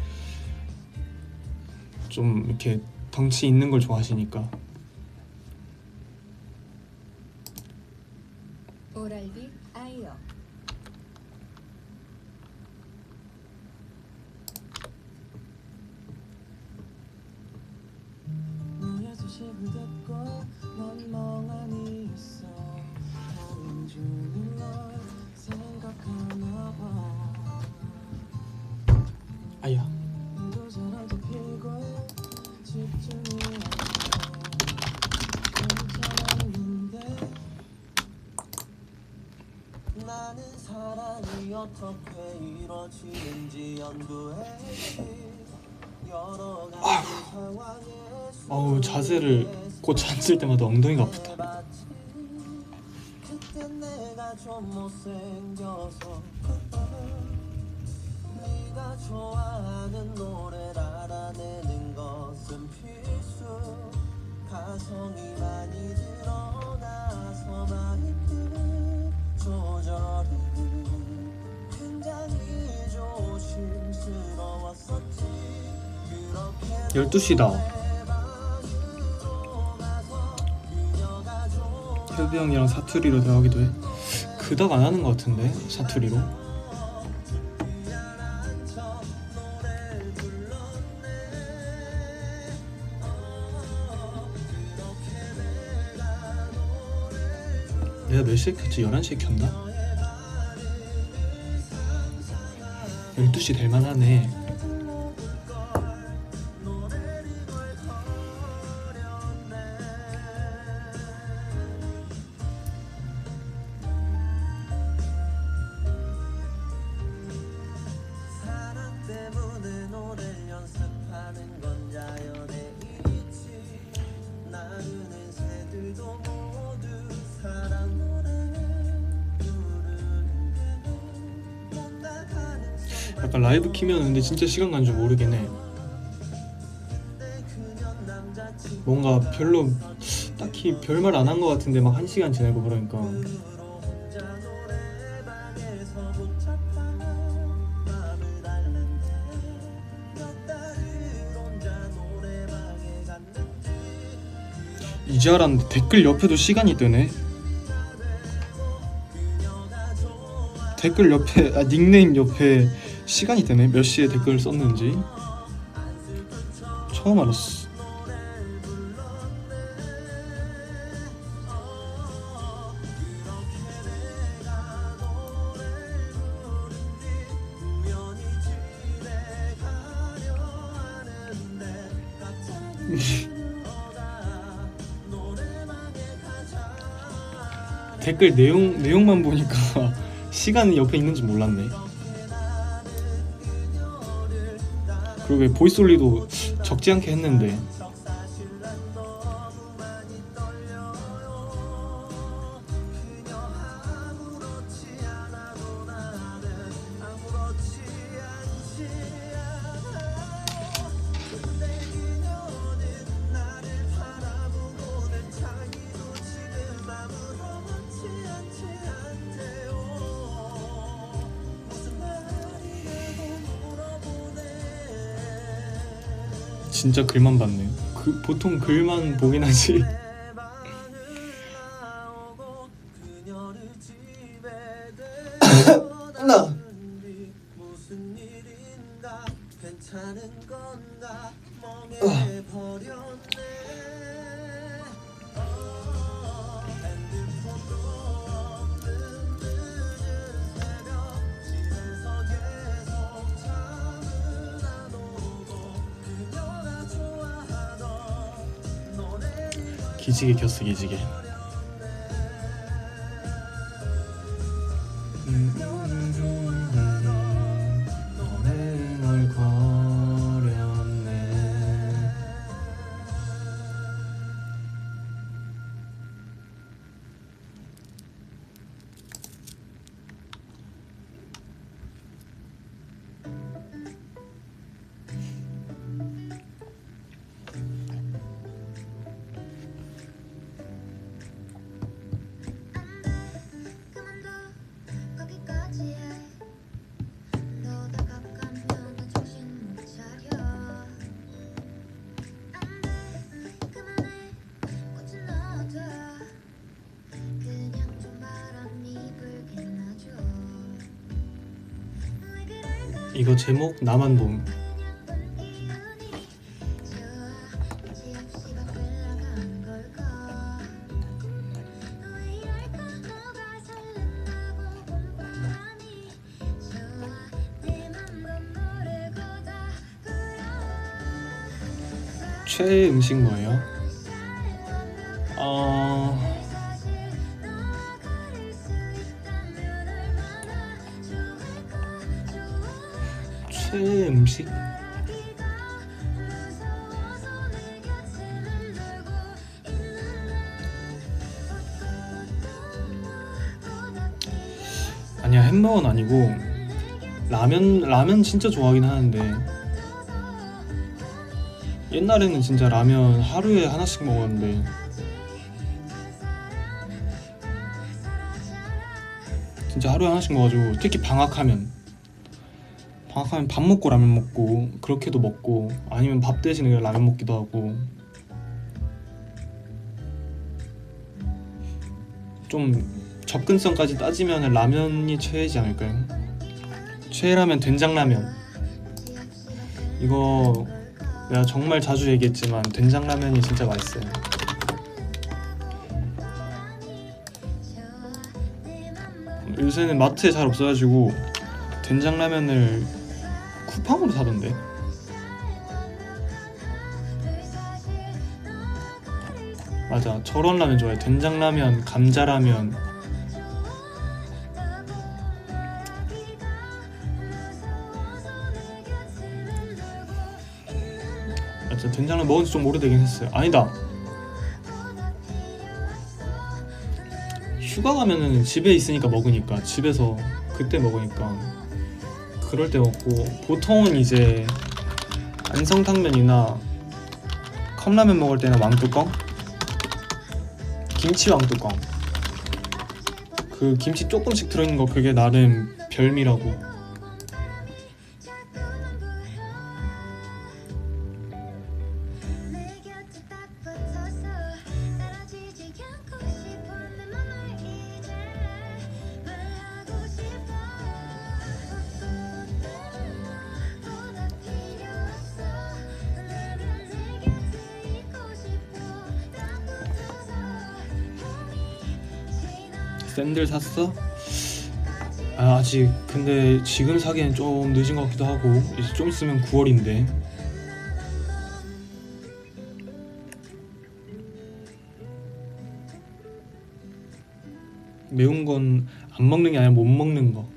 좀 이렇게 덩치 있는 걸 좋아하시니까 오랄비 아이어 너의 소식을 듣고 난 멍하니 있어. 하루 종일 널 생각하나 봐. 아야. 또 사랑도 피고 집중이 안 돼. 괜찮았는데 나는 사랑이 어떻게 이루어지는지 연구했지. 여러 가지 상황에 아우, 자세를 곧 앉을 때마다 엉덩이가 아프다. 그때 내가 좀 못생겨서 네가 좋아하는 노래를 알아내는 것은 필수. 가성이 많이 드러나서 마이크 조절이 굉장히 조심스러웠었지. 12시다. 혈비 형이랑 사투리로 대화하기도 해. 그닥 안 하는 것 같은데, 사투리로. 내가 몇 시에 켰지? 11시에 켰나? 12시 될만 하네. 사랑 때문에 노래를 연습하는 건 자연의 일이지. 나르는 새들도 모두 사랑 노래를 부르는데 뭔가 가능성 약간 라이브 키면 근데 진짜 시간 간 줄 모르겠네. 그년 남자친구 뭔가 별로 딱히 별말 안 한 것 같은데 막 1시간 지나고 그러니까 혼자 노래방에서 복잡한 마음을 앓는데 몇 달을 혼자 노래방에 갔는지. 이제 알았는데 댓글 옆에도 시간이 뜨네. 댓글 옆에 닉네임 옆에 시간이 뜨네. 몇 시에 댓글을 썼는지 처음 알았어. 댓글 내용만 보니까 시간이 옆에 있는지 몰랐네. 그러게 보이솔리도 적지 않게 했는데. 진짜 글만 봤네. 보통 글만 보긴 하지. 나 무슨 일인가 괜찮은 건가 멍해 버렸네. 핸드폰도 없는 늦은 새벽 집에서 계속 잠을 안 오고 그녀가 좋아하던 노래를 기지개 켰어, 기지개. 노래를 걸었네. 그만둬 거기까지 이거 제목 나만 봄. 최애 음식 뭐예요? 최애 음식? 아니야, 햄버거는 아니고 라면 진짜 좋아하긴 하는데 옛날에는 진짜 라면 하루에 하나씩 먹었는데 진짜 하루에 하나씩 먹어가지고 특히 방학하면 밥 먹고 라면 먹고 그렇게도 먹고 아니면 밥 대신에 라면 먹기도 하고 좀 접근성까지 따지면 라면이 최애지 않을까요? 최애라면 된장라면. 이거 내가 정말 자주 얘기했지만 된장라면이 진짜 맛있어요. 요새는 마트에 잘 없어가지고 된장라면을 쿠팡으로 사던데. 맞아, 저런 라면 좋아해. 된장라면, 감자라면. 맞아, 된장라면 먹은 지 좀 오래되긴 했어요. 아니다, 휴가 가면은 집에 있으니까 먹으니까, 집에서 그때 먹으니까 그럴 때 먹고, 보통은 이제 안성탕면이나 컵라면 먹을 때는 왕뚜껑? 김치 왕뚜껑. 그 김치 조금씩 들어있는 거 그게 나름 별미라고. 샌들 샀어? 아직 근데 지금 사기엔 좀 늦은 것 같기도 하고 이제 좀 있으면 9월인데 매운 건 안 먹는 게 아니라 못 먹는 거.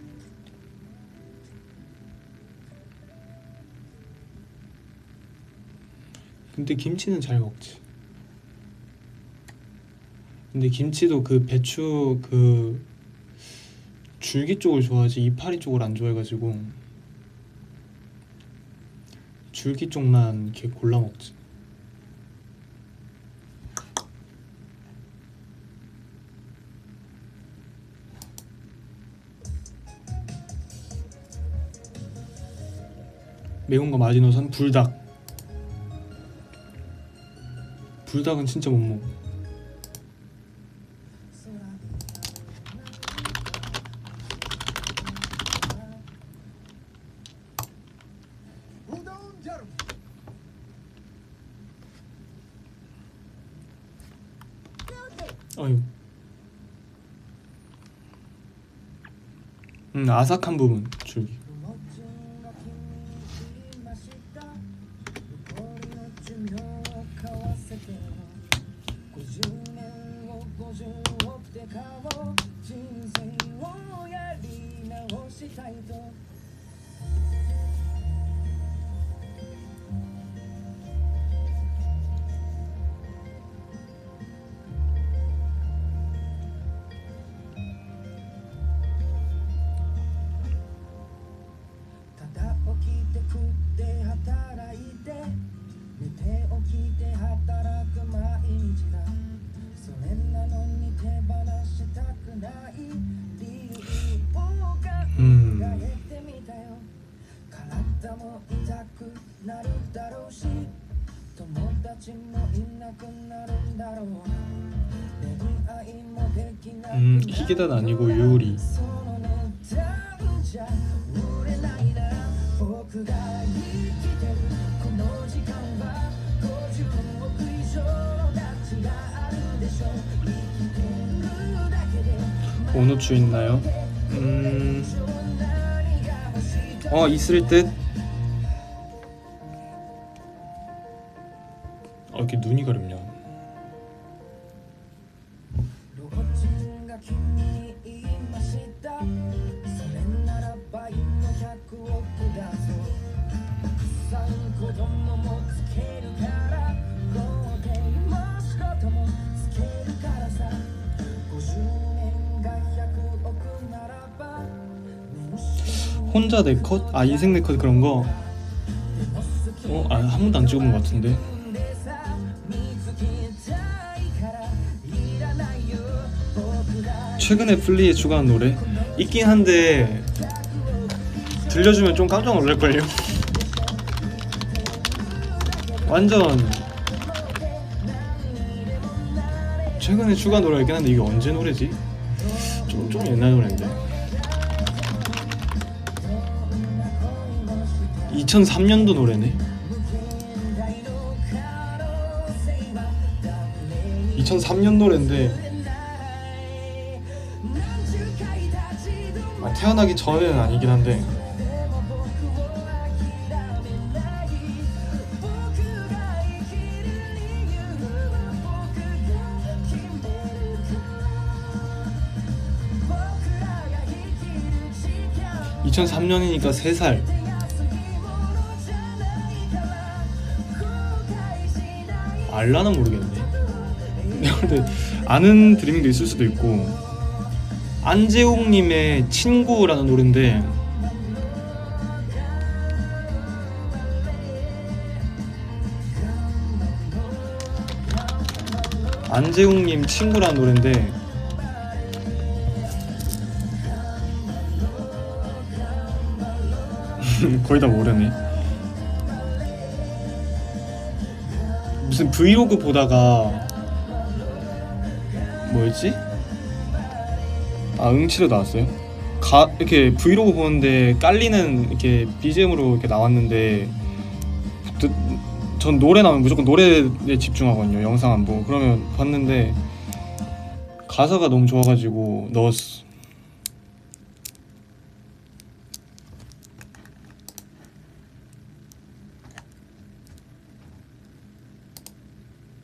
근데 김치는 잘 먹지. 근데 김치도 그 배추 그 줄기 쪽을 좋아하지 이파리 쪽을 안 좋아해가지고 줄기 쪽만 이렇게 골라 먹지. 매운 거 마지노선 불닭. 불닭은 진짜 못 먹어. 어휴. 아삭한 부분 줄기. 히게단 아니고 요리. 僕が生きてるこの時間は50億以上の価値があるでしょう生きてるだけで 오노추 있나요? 있을 듯. 이렇게 눈이 가렵냐? ロボットが君に言いましたそれなら倍の100億だぞたくさん子供もつけるから豪邸も仕事もつけるからさ50年が100億ならば 혼자 내 컷? 인생 내 컷 그런 거? 한 번도 안 찍어본 것 같은데. 최근에 플리에 추가한 노래? 있긴 한데 들려주면 좀 깜짝 놀랄걸요? 완전 최근에 추가한 노래가 있긴 한데 이게 언제 노래지? 좀 옛날 노래인데 2003년도 노래네. 2003년 노래인데 태어나기 전에는 아니긴 한데 (2003년이니까) 3살. 알라나 모르겠네. 근데 아는 드림도 있을 수도 있고. 안재욱님의 친구라는 노래인데 안재욱님 친구라는 노래인데 거의 다 모르네. 무슨 브이로그 보다가 뭐였지? 응치로 나왔어요. 이렇게 브이로그 보는데 깔리는 이렇게 BGM으로 이렇게 나왔는데 전 노래 나오면 무조건 노래에 집중하거든요. 영상 안 보고. 그러면 봤는데 가사가 너무 좋아가지고 넣었어.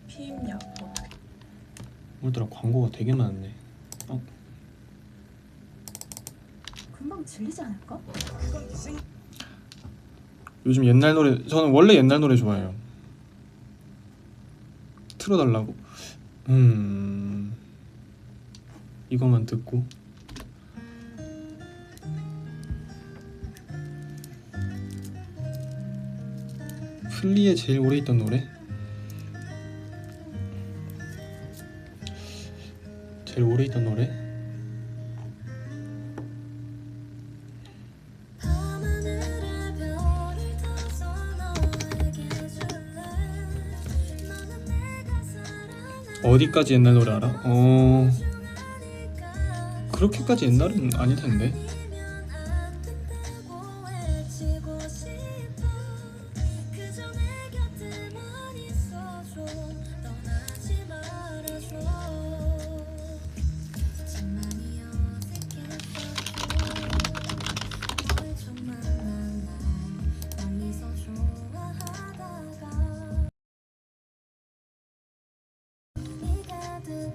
피임약 오늘따라 광고가 되게 많네. 금방 질리지 않을까? 요즘 옛날 노래, 저는 원래 옛날 노래 좋아해요. 틀어달라고? 이거만 듣고 플리에 제일 오래 있던 노래? 제일 오래 있던 노래? 어디까지 옛날 노래 알아? 그렇게까지 옛날은 아닐 텐데.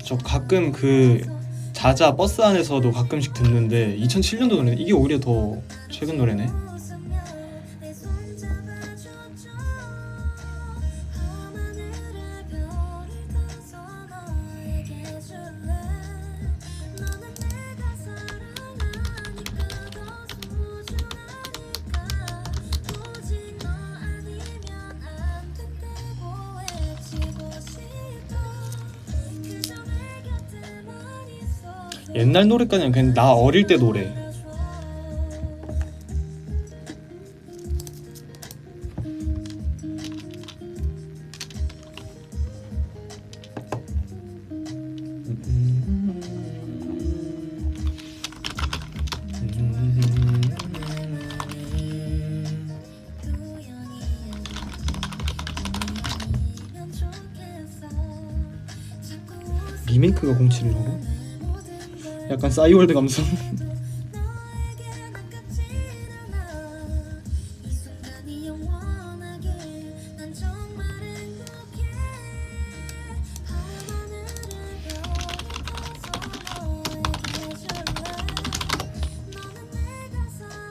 저 가끔 그 자자 버스 안에서도 가끔씩 듣는데 2007년도 노래. 이게 오히려 더 최근 노래네. 옛날 노래까지는 그냥 나 어릴 때 노래. 리메이크가 071이라고? 약간 싸이월드 감성.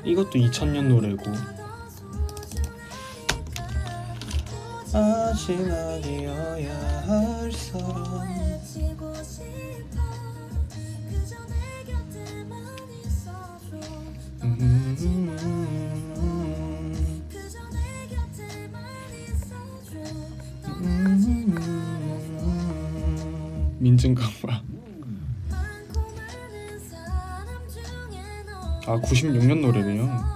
이것도 2000년 노래고. 마지막이어야 할 사람. 민증강화. 아 96년 노래네요.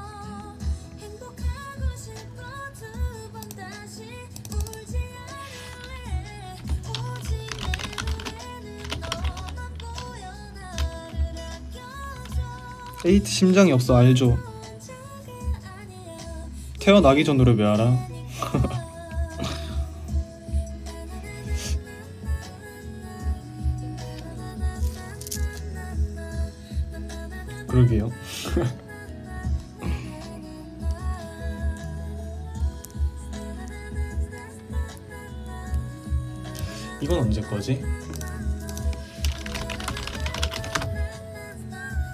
에이트 심장이 없어 알죠? 태어나기 전 노래 왜 알아? 그러게요. 이건 언제 거지?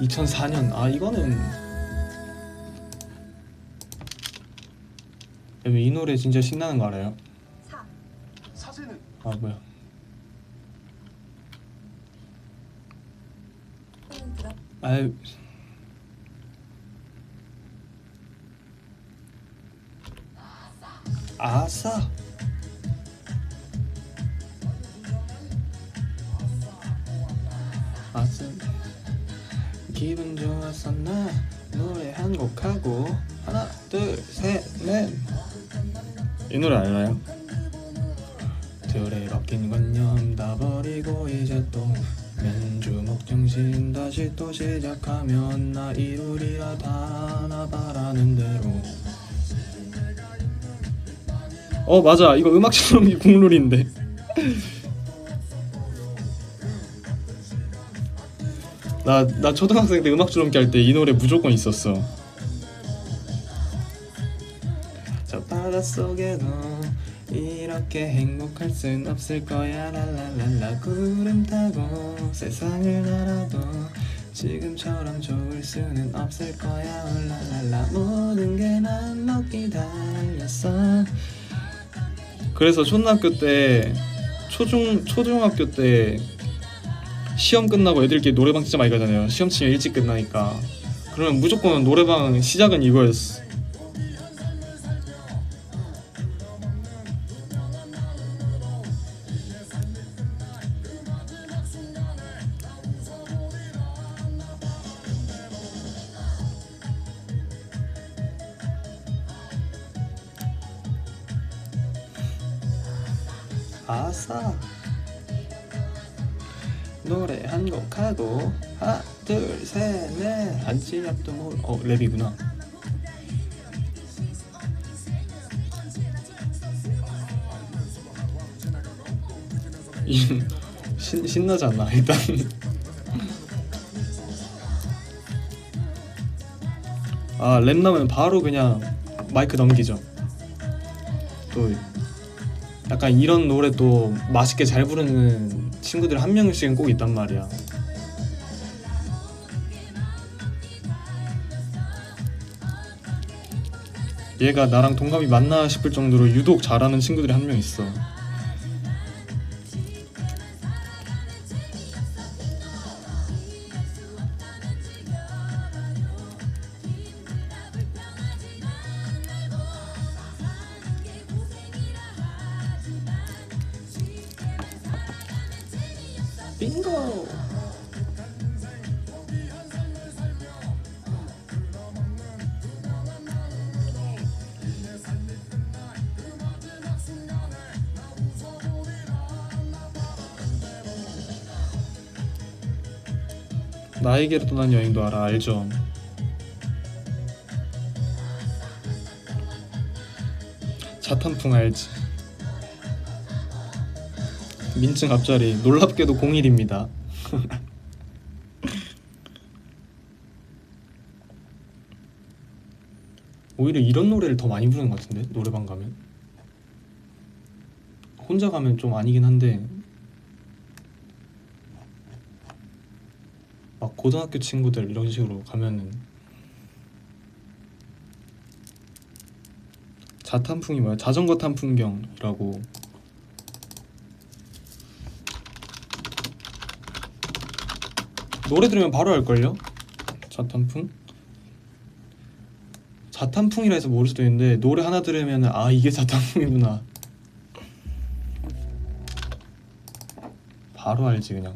2004년. 아 이거는 이 노래 진짜 신나는 거 알아요? 사진은 아 뭐야? 아유 아싸. 아싸. 기분 좋았었나? 노래 한 곡 하고 하나 둘 셋 넷. 이 노래 알아요? 들에 바뀐 관념 다 버리고 이제 또 맨주먹 정신 다시 또 시작하면 나 이루리라 다 나 바라는 대로. 맞아 이거 음악처럼 국룰인데. 나 초등학생 때 음악 줄넘기 할 때 이 노래 무조건 있었어. 저 바닷속에도 이렇게 행복할 순 없을 거야 랄랄랄라. 구름 타고 세상을 날아도 지금처럼 좋을 수는 없을 거야 랄랄랄라. 모든 게 난 너 기다렸어. 그래서 초등학교 때 초중학교 때 시험 끝나고 애들끼리 노래방 진짜 많이 가잖아요. 시험 치면 일찍 끝나니까. 그러면 무조건 노래방 시작은 이거였어. 아싸. 노래 한 곡 하고 하나 둘 셋 넷 한치 앞도 모르. 랩이구나. 신나지 않나 일단. 아 랩 나오면 바로 그냥 마이크 넘기죠. 또 약간 이런 노래 또 맛있게 잘 부르는 친구들 한 명씩은 꼭 있단 말이야. 얘가 나랑 동갑이 맞나 싶을 정도로 유독 잘하는 친구들이 한 명 있어. 빙고. 나에게로 떠난 여행도 알아. 알죠? 자탄풍 알지? 민증 앞자리 놀랍게도 01입니다. 오히려 이런 노래를 더 많이 부르는 것 같은데 노래방 가면. 혼자 가면 좀 아니긴 한데 막 고등학교 친구들 이런 식으로 가면은. 자탄풍이 뭐야? 자전거 탄 풍경이라고. 노래 들으면 바로 알걸요? 자탄풍? 자탄풍이라 해서 모를 수도 있는데 노래 하나 들으면 아 이게 자탄풍이구나 바로 알지 그냥.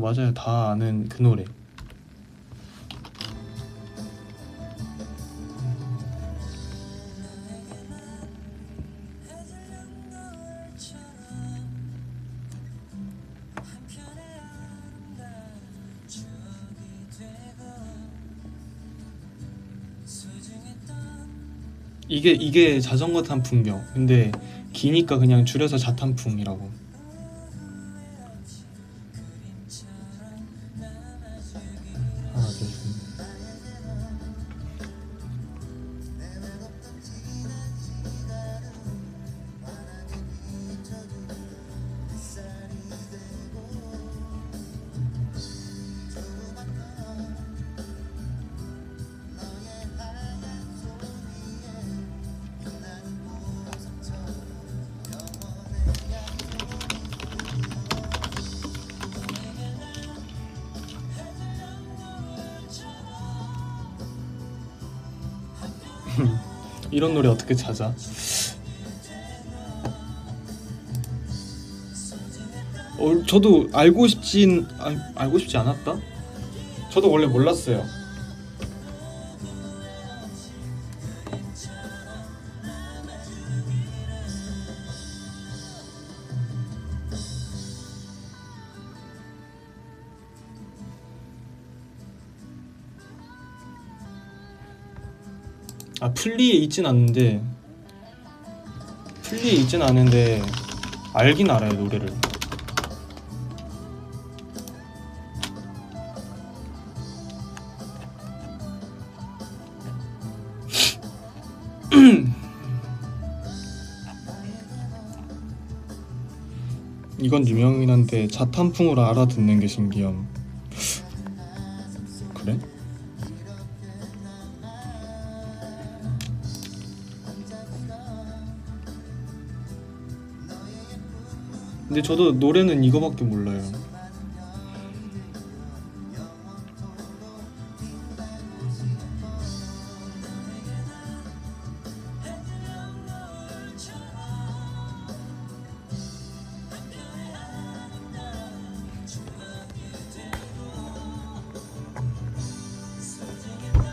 맞아요. 다 아는 그 노래. 이게 자전거 탄 풍경. 근데 기니까 그냥 줄여서 자탄풍이라고. 하나 둘 셋. 이런 노래 어떻게 찾아? 저도 알고 싶지 않았다? 저도 원래 몰랐어요. 플리에 있진 않은데 알긴 알아요 노래를. 이건 유명이긴 한데 자탄풍으로 알아듣는 게 신기함. 그래? 근데 저도 노래는 이거밖에 몰라요.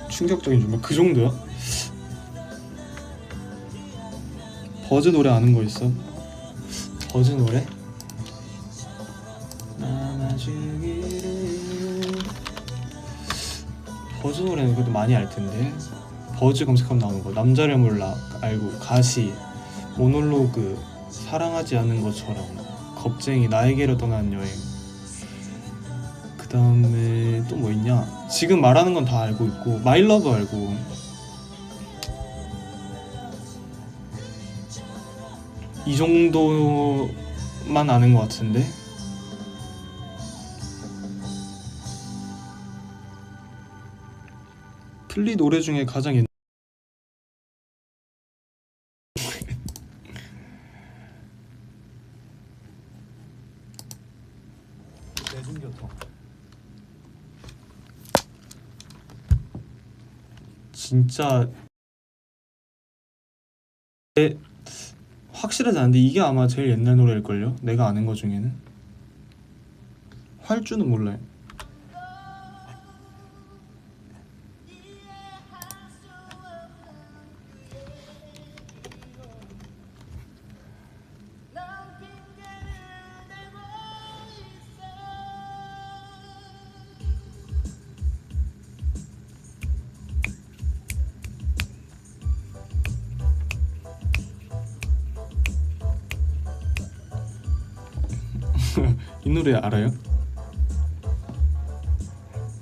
충격적인 줄, 그 정도야? 버즈 노래 아는 거 있어? 버즈 노래? 버즈 노래는 그래도 많이 알 텐데. 버즈 검색하면 나오는 거. 남자를 몰라 알고, 가시, 모놀로그, 사랑하지 않은 것처럼, 겁쟁이, 나에게로 떠난 여행. 그 다음에 또 뭐 있냐? 지금 말하는 건 다 알고 있고, 마일러브 알고. 이 정도만 아는 것 같은데. 플리 노래 중에 가장 옛날 대중교통. 진짜 확실하지 않은데 이게 아마 제일 옛날 노래일걸요? 내가 아는 거 중에는. 활주는 몰라요. 이 노래 알아요?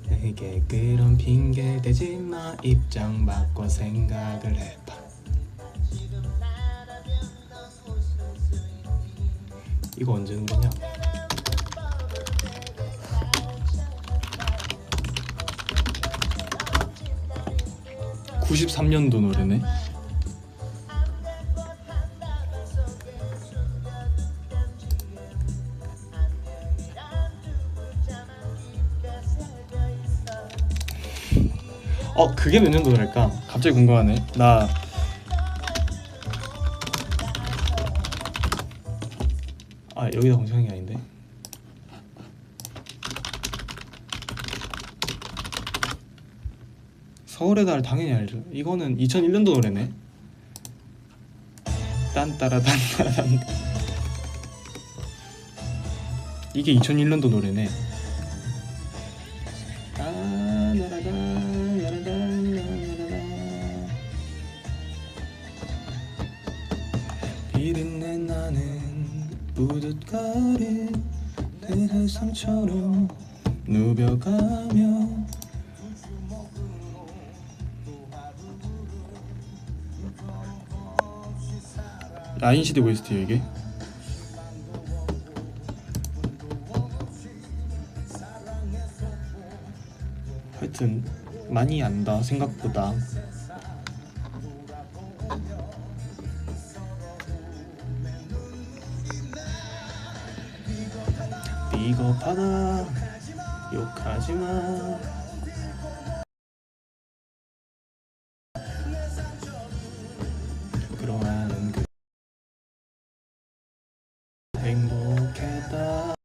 내게 그런 핑계 대지 마. 입장 바꿔 생각을 해봐. 이거 언제 노래냐? (93년도) 노래네. 그게 몇 년도 노래일까? 갑자기 궁금하네. 여기다 검색한 게 아닌데. 서울의 달 당연히 알죠. 이거는 2001년도 노래네. 딴따라 딴따라. 이게 2001년도 노래네. 비린내 나는 뿌듯거린 내 세상처럼 누벼가며 라인시대 OST예요 이게? 하여튼 많이 안다 생각보다. 비겁하다 욕하지마. 부끄러워하는 그 행복했다.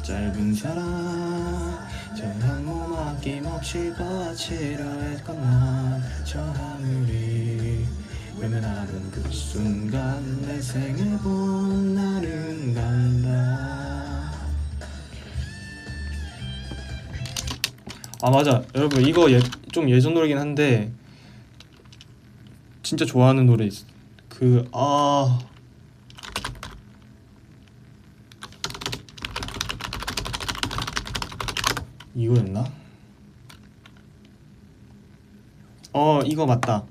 짧은 사랑 저 한 몸 아낌없이 보아치려 했건만 저 하늘이 외면하는 그 순간 내 생을 본 나는 간다. 맞아 여러분 이거 좀 예전 노래긴 한데 진짜 좋아하는 노래 있어. 이거였나? 이거 맞다.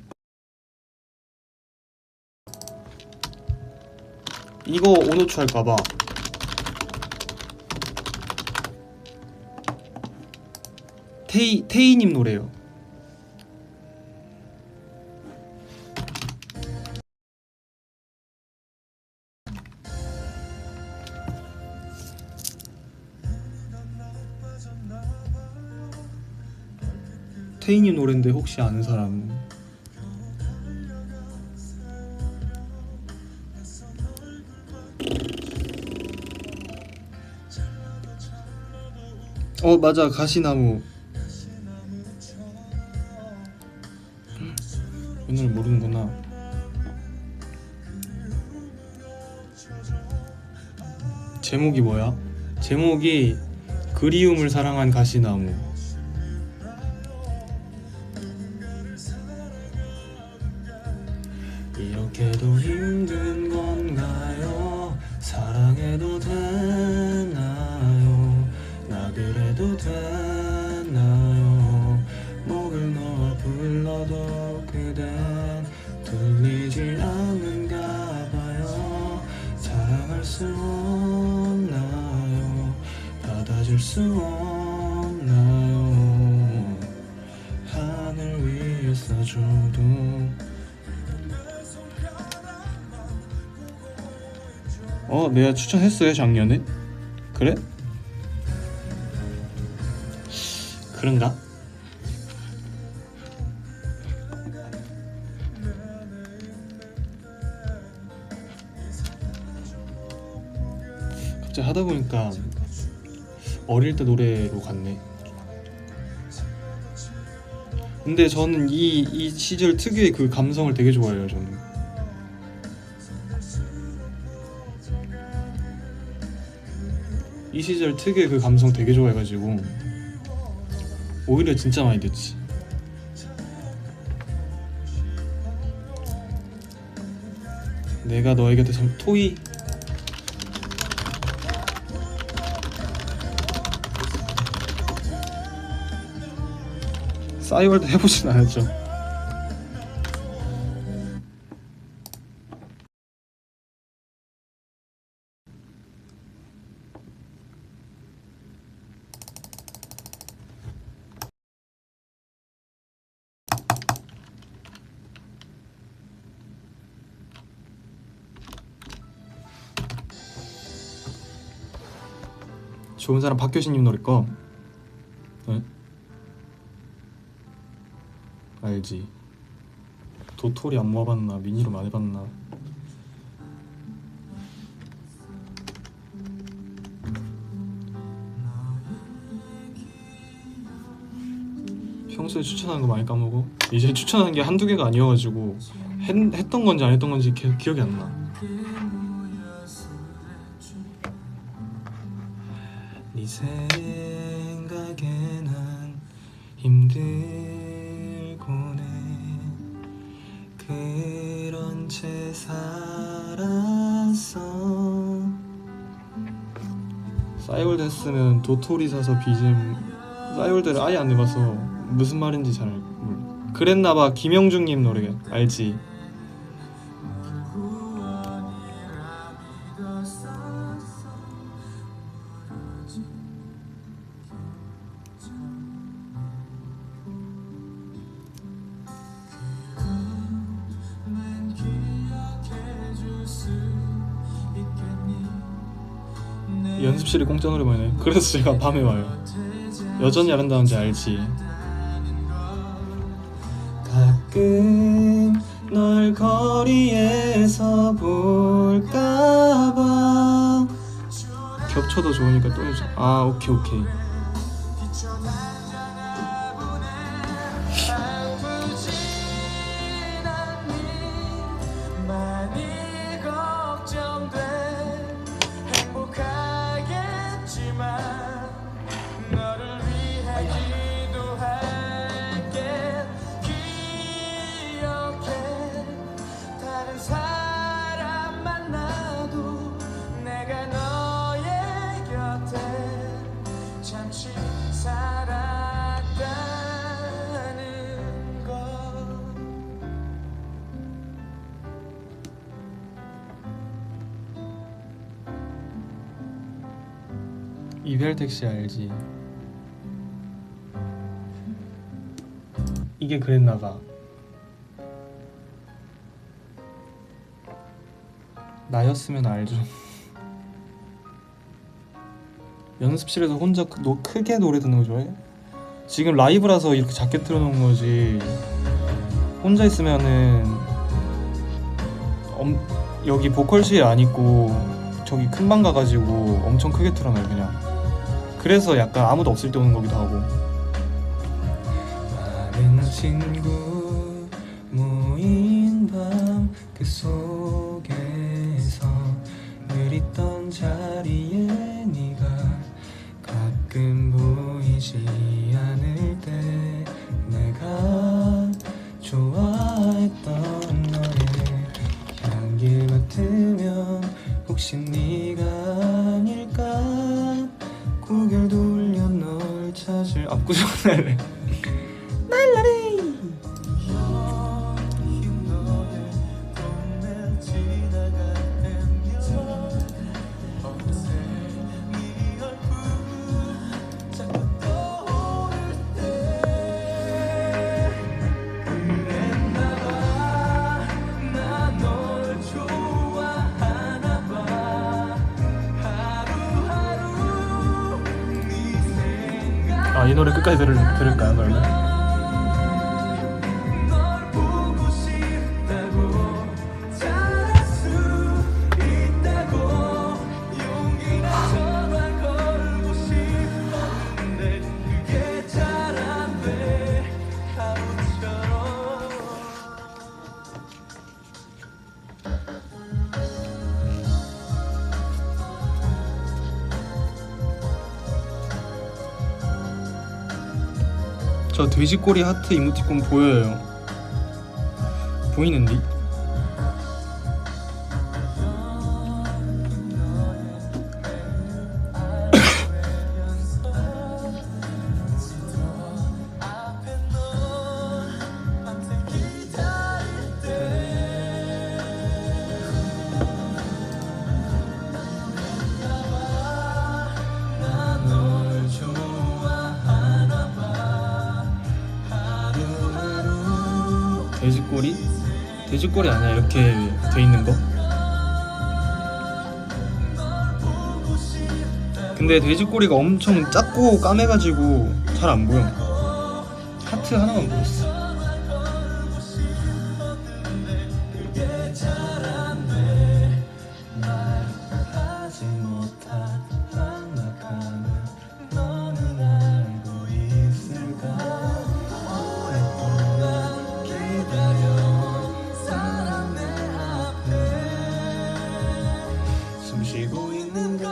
이거 오노추 할까봐. 테이님 노래요. 테이님 노래인데 혹시 아는 사람? 맞아 가시나무. 이 노래 모르는구나. 제목이 뭐야? 제목이 그리움을 사랑한 가시나무. 이렇게도 힘든 건가요? 사랑해도 되나요? 나 그래도 되나요? 목을 놓아 불러도 그댄 들리지 않는가 봐요. 사랑할 수 없나요? 받아줄 수 없나요? 하늘 위에 써줘도. 내가 추천했어요 작년에? 그래? 그런가? 갑자기 하다 보니까 어릴 때 노래로 갔네. 근데 저는 이 시절 특유의 그 감성을 되게 좋아해요. 저는 이 시절 특유의 그 감성 되게 좋아해가지고 오히려 진짜 많이 듣지. 내가 너의 곁에 토이 싸이월드 해보진 않았죠. 좋은 사람 박효신님 노래 거. 네? 알지. 도토리 안 모아봤나 미니로 안 해봤나. 평소에 추천하는 거 많이 까먹어. 이제 추천하는 게 한두 개가 아니어가지고 했던 건지 안 했던 건지 기억이 안 나. 네 생각에는 힘들고네 그런 채 살았어. 싸이월드 했으면 도토리 사서 BGM. 싸이월드를 아예 안 해봐서 무슨 말인지 잘 몰라. 그랬나봐. 김영중님 노래 알지? 연습실에 공짜 노래방이네. 그래서 제가 밤에 와요. 여전히 아름다운지 알지? 가끔 널 거리에서 볼까봐. 겹쳐도 좋으니까 또 해줘. 아 오케이 오케이. 이별 택시 알지? 이게 그랬나봐. 나였으면 알죠. 연습실에서 혼자 크게 노래 듣는 거 좋아해? 지금 라이브라서 이렇게 작게 틀어놓은 거지. 혼자 있으면은 여기 보컬실 안 있고 저기 큰 방 가가지고 엄청 크게 틀어놔요 그냥. 그래서 약간 아무도 없을 때 오는 거기도 하고. 다른 친구 모인 밤 그 속에서 늘 있던 자리에 네가 가끔 보이지 않을 때 내가 좋아했던 너의 향기 맡으면 혹시 네가 아닐까 고개를 돌려 널 찾을 압구정 날래 날라리. 이 노래 끝까지 들을까요 그러면? 저 돼지꼬리 하트 이모티콘 보여요. 보이는데? 돼지꼬리? 돼지꼬리 아니야 이렇게 돼 있는 거? 근데 돼지꼬리가 엄청 작고 까매가지고 잘 안 보여. 하트 하나만 보였어. 하지 못한 막막함을 너는 알고 있을까? 오랫동안 기다려온 사랑 내 앞에 숨 쉬고 있는 걸.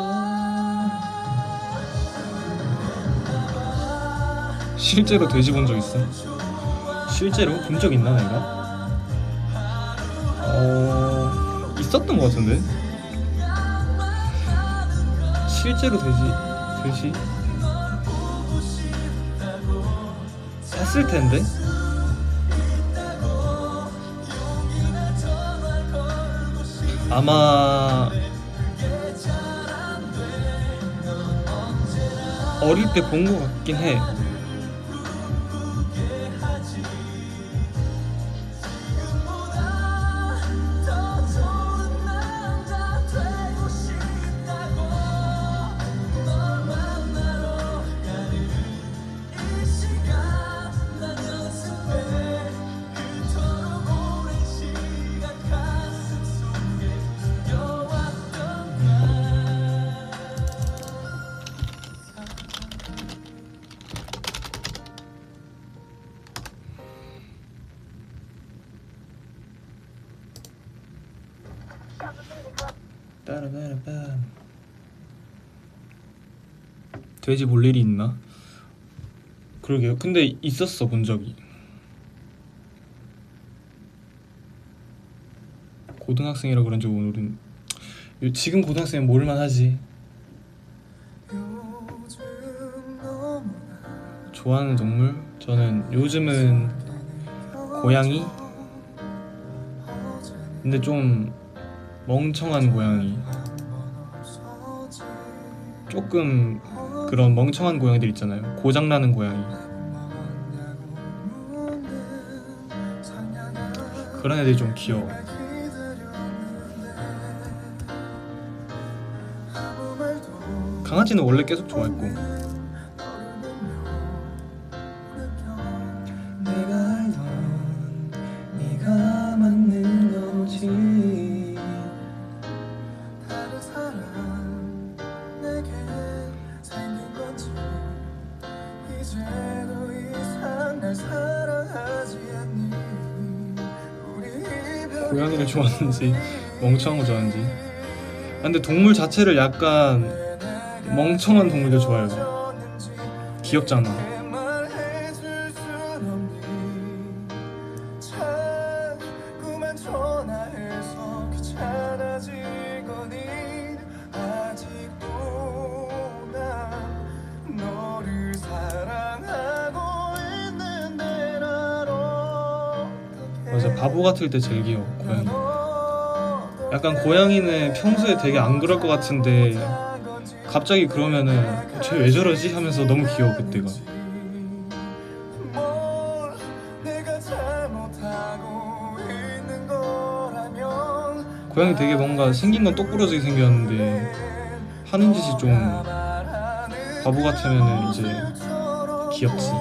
실제로 돼지 본 적 있어? 실제로 본 적 있나 내가? 있었던 것 같은데? 실제로 돼지 샀을 텐데? 아마 어릴 때 본 것 같긴 해. 빠라바라밤. 돼지 볼 일이 있나? 그러게요. 근데 있었어 본 적이. 고등학생이라 그런지 오늘은 지금 고등학생은 모를만 하지. 좋아하는 동물? 저는 요즘은 고양이? 근데 좀 멍청한 고양이. 조금 그런 멍청한 고양이들 있잖아요. 고장나는 고양이. 그런 애들이 좀 귀여워. 강아지는 원래 계속 좋아했고. 내가 알던 네가 맞는 거지. 다른 사람 내게 생긴 건지 이제 더 이상 날 사랑하지 않니. 고양이를 좋아하는지 멍청한 거 좋아하는지. 근데 동물 자체를 약간 멍청한 동물들 좋아해요. 귀엽잖아. 맞아, 바보 같을 때 제일 귀여워 고양이. 약간 고양이는 평소에 되게 안 그럴 것 같은데 갑자기 그러면은 쟤 왜 저러지? 하면서 너무 귀여워 그때가. 고양이 되게 뭔가 생긴 건 똑부러지게 생겼는데 하는 짓이 좀 바보 같으면은 이제 귀엽지.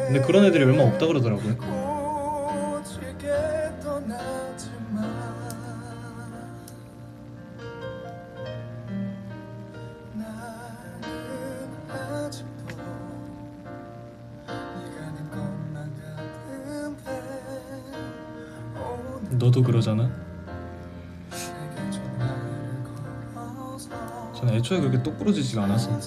근데 그런 애들이 얼마 없다 그러더라고요. 너도 그러잖아? 저는 애초에 그렇게 똑부러지지가 않아서.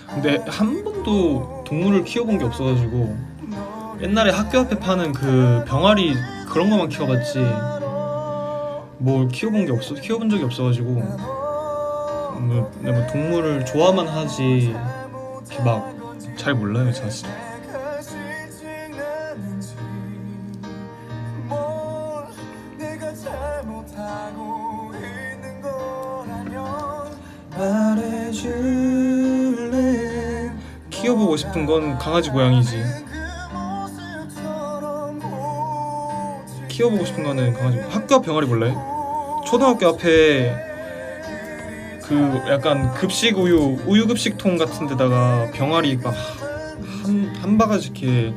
근데 한 번도 동물을 키워본 게 없어가지고 옛날에 학교 앞에 파는 그 병아리 그런 거만 키워봤지 뭘 키워본 적이 없어가지고 뭐 동물을 좋아만 하지 이렇게 막 잘 몰라요 사실. 뭘 내가 잘못하고 있는 거라면 말해줄래. 키워보고 싶은 건 강아지 고양이지. 키워보고 싶은 거는 강아지. 학교 앞 병아리 볼래? 초등학교 앞에 그 약간 급식 우유 급식통 같은 데다가 병아리 막 한 바가지 이렇게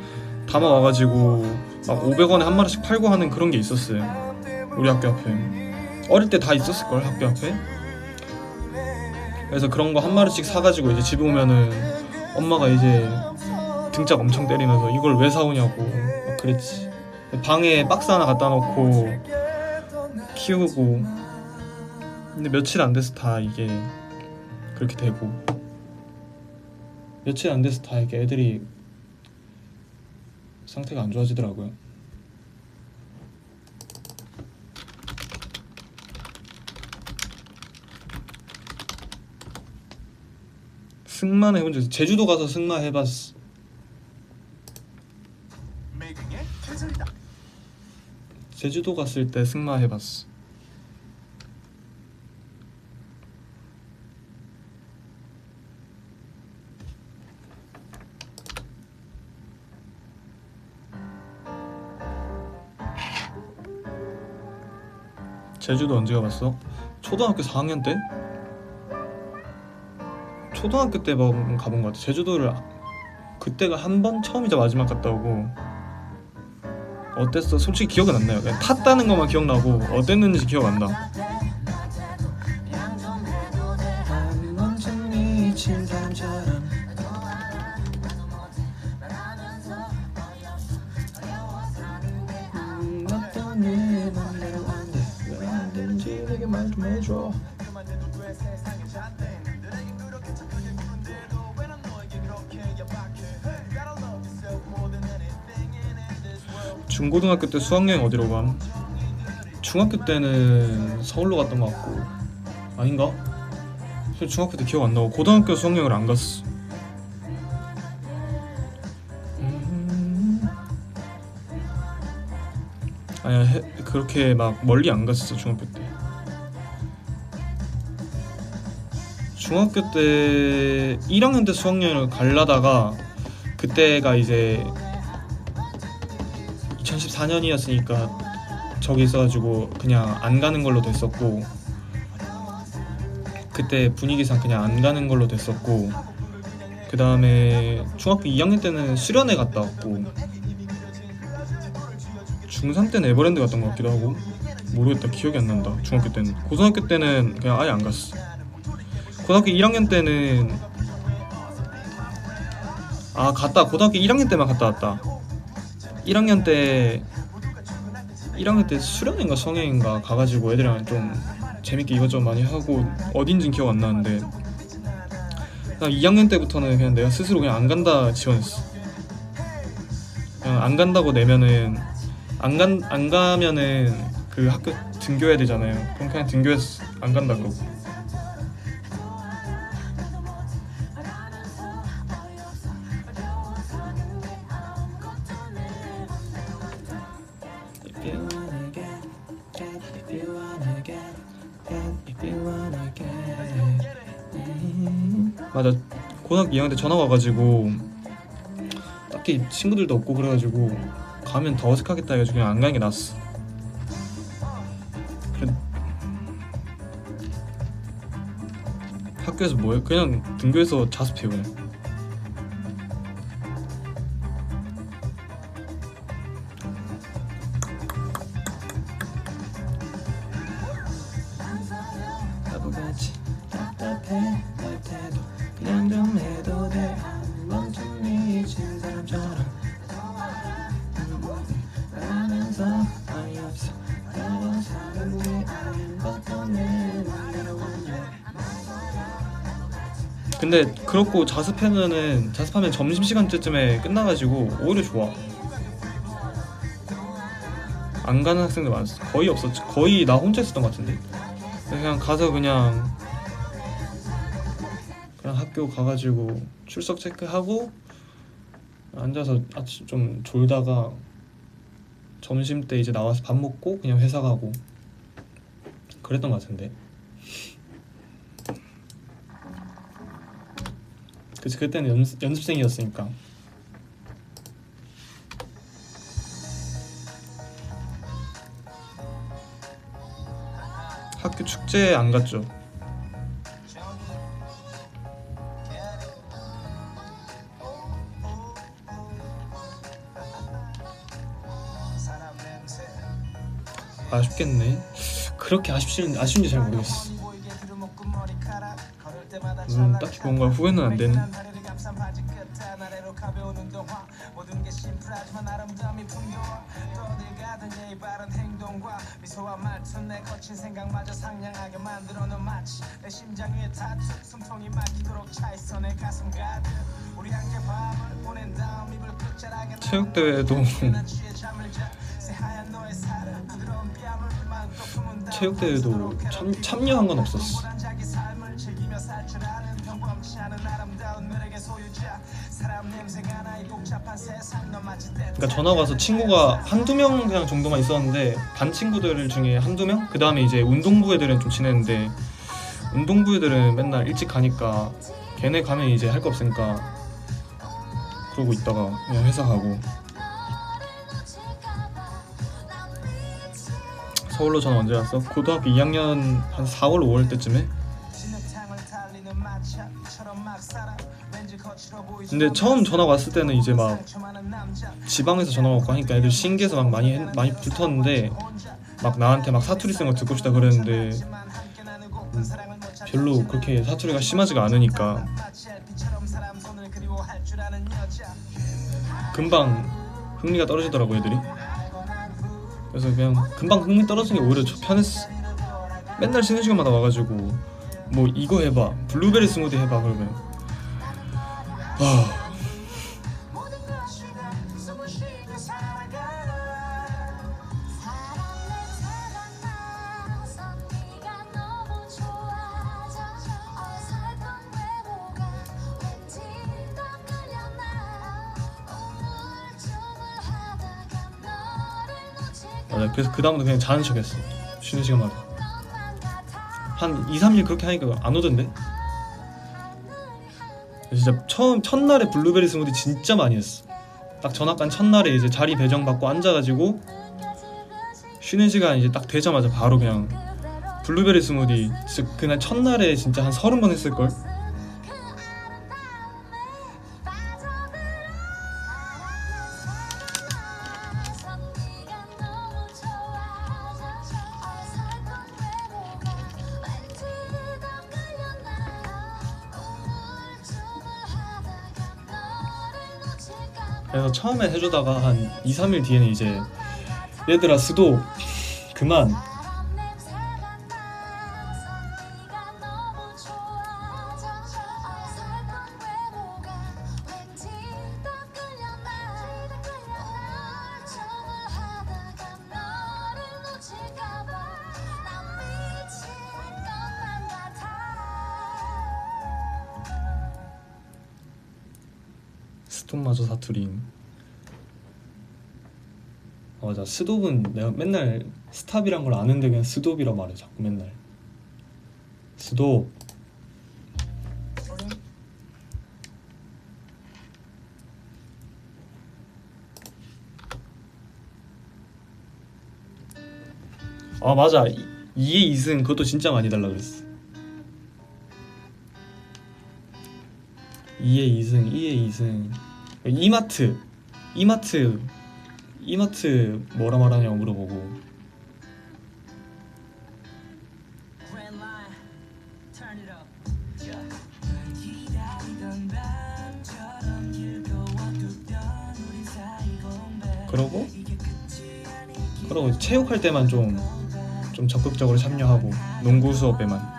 담아 와가지고 막 500원에 한 마리씩 팔고 하는 그런 게 있었어요. 우리 학교 앞에. 어릴 때 다 있었을걸 학교 앞에. 그래서 그런 거 한 마리씩 사가지고 이제 집에 오면은 엄마가 이제 등짝 엄청 때리면서 이걸 왜 사오냐고 막 그랬지. 방에 박스 하나 갖다 놓고 키우고. 근데 며칠 안 돼서 다 이게 그렇게 되고, 며칠 안 돼서 다 이렇게 애들이 상태가 안 좋아지더라고요. 승마는 해본 적 있어. 제주도 가서 승마 해봤어. 제주도 갔을 때 승마 해봤어. 제주도 언제 가봤어? 초등학교 4학년 때? 초등학교 때 가본 것 같아. 제주도를 그때가 한 번 처음이자 마지막 갔다 오고. 어땠어? 솔직히 기억은 안 나요. 그냥 탔다는 것만 기억나고 어땠는지 기억 안 나. 중고등학교 때 수학여행 어디로 감? 중학교 때는 서울로 갔던 것 같고. 아닌가? 중학교 때 기억 안 나고 고등학교 수학여행을 안 갔어. 아니야, 그렇게 막 멀리 안 갔어 중학교 때. 중학교 때 1학년 때 수학여행을 가려다가 그때가 이제 2014년이었으니까 저기 있어가지고 그냥 안 가는 걸로 됐었고, 그때 분위기상 그냥 안 가는 걸로 됐었고, 그 다음에 중학교 2학년 때는 수련회 갔다 왔고, 중3 때는 에버랜드 갔던 것 같기도 하고. 모르겠다, 기억이 안 난다. 중학교 때는. 고등학교 때는 그냥 아예 안 갔어. 고등학교 1학년 때는 고등학교 1학년 때만 갔다 왔다. 1학년 때 수련회인가 성형인가 가가지고 애들이랑 좀 재밌게 이것저것 많이 하고, 어딘진 기억 안 나는데 2학년 때부터는 그냥 내가 스스로 그냥 안 간다 지원했어. 그냥 안 간다고 내면은 안 가면은 그 학교 등교해야 되잖아요. 그럼 그냥 등교했어. 안 간다고. 맞아, 고등학교 2학년 때 전화 와가지고 딱히 친구들도 없고 그래가지고 가면 더 어색하겠다 해가지고 그냥 안 가는 게 낫어. 학교에서 뭐해? 그냥 등교해서 자습해 그냥. 바보같이 답답해 날 때도 그냥 좀 해도 돼. 한 번쯤 미친 사람처럼 말하면서 어이없어. 나도 사는 게 아닌 것도 내 맘대로 원해. 근데 그렇고 자습하면 점심시간쯤에 끝나가지고 오히려 좋아. 안 가는 학생들 많았어. 거의 없었지. 거의 나 혼자 있었던 것 같은데. 그냥 가서 그냥 학교 가가지고 출석 체크하고 앉아서 아침 좀 졸다가 점심 때 이제 나와서 밥 먹고 그냥 회사 가고 그랬던 것 같은데. 그치, 그때는 연습생이었으니까. 학교 축제에 안 갔죠. 아쉽겠네. 그렇게 아쉬운지 잘 모르겠어. 딱히 뭔가 후회는 안 되는. 체육대회도 체육대회도 참여한 건 없었어. 그러니까 전화가 와서 친구가 한두 명 그냥 정도만 있었는데 반 친구들 중에 한두 명? 그 다음에 이제 운동부 애들은 좀 친했는데 운동부 애들은 맨날 일찍 가니까 걔네 가면 이제 할 거 없으니까 그러고 있다가 그냥 회사 가고. 서울로 전화 언제 왔어? 고등학교 2학년 한 4월 5월 때쯤에? 근데 처음 전화 왔을 때는 이제 막 지방에서 전화 왔고 하니까 애들 신기해서 막 많이 붙었는데 막 나한테 막 사투리 쓴 거 듣고 싶다 그랬는데 별로 그렇게 사투리가 심하지가 않으니까 금방 흥미가 떨어지더라고 애들이. 그래서 그냥 금방 흥미 떨어지는 게 오히려 편했어. 맨날 쉬는 시간마다 와가지고 뭐 이거 해봐, 블루베리 스무디 해봐 그러면 맞아. 그래서 그 다음부터 그냥 자는 척했어. 쉬는 시간마다 한 2-3일 그렇게 하니까 안 오던데. 진짜 첫날에 블루베리 스무디 진짜 많이 했어. 딱 전학 간 첫날에 이제 자리 배정받고 앉아가지고 쉬는 시간 이제 딱 되자마자 바로 그냥 블루베리 스무디. 진짜 그날 첫날에 진짜 한 30번 했을걸. 그래서 처음에 해주다가 한 2-3일 뒤에는 이제 얘들아 스도 그만. 스톱마저 사투리임. 맞아. 스톱은 내가 맨날 스탑이란 걸 아는데 그냥 스톱이라 말해 자꾸 맨날. 스톱. 아 맞아. 2의 2승 그것도 진짜 많이 달라 그랬어. 2의 2승, 2의 2승. 이마트 뭐라 말하냐고 물어보고. 그러고 체육할 때만 좀 적극적으로 참여하고 농구 수업에만.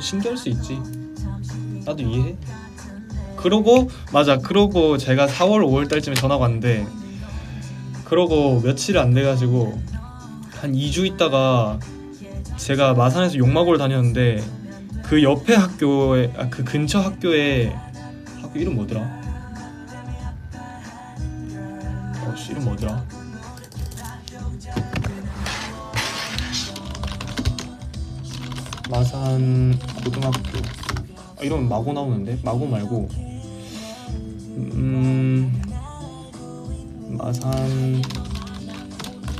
신기할 수 있지. 나도 이해해. 그러고 맞아. 그러고 제가 4월 5월 달쯤에 전화가 왔는데 그러고 며칠 안 돼가지고 한 2주 있다가 제가 마산에서 용마고를 다녔는데 그 옆에 학교에 그 근처 학교에 학교 이름 뭐더라? 이름 뭐더라? 마산 고등학교. 이러면 마고 나오는데? 마고 말고 마산에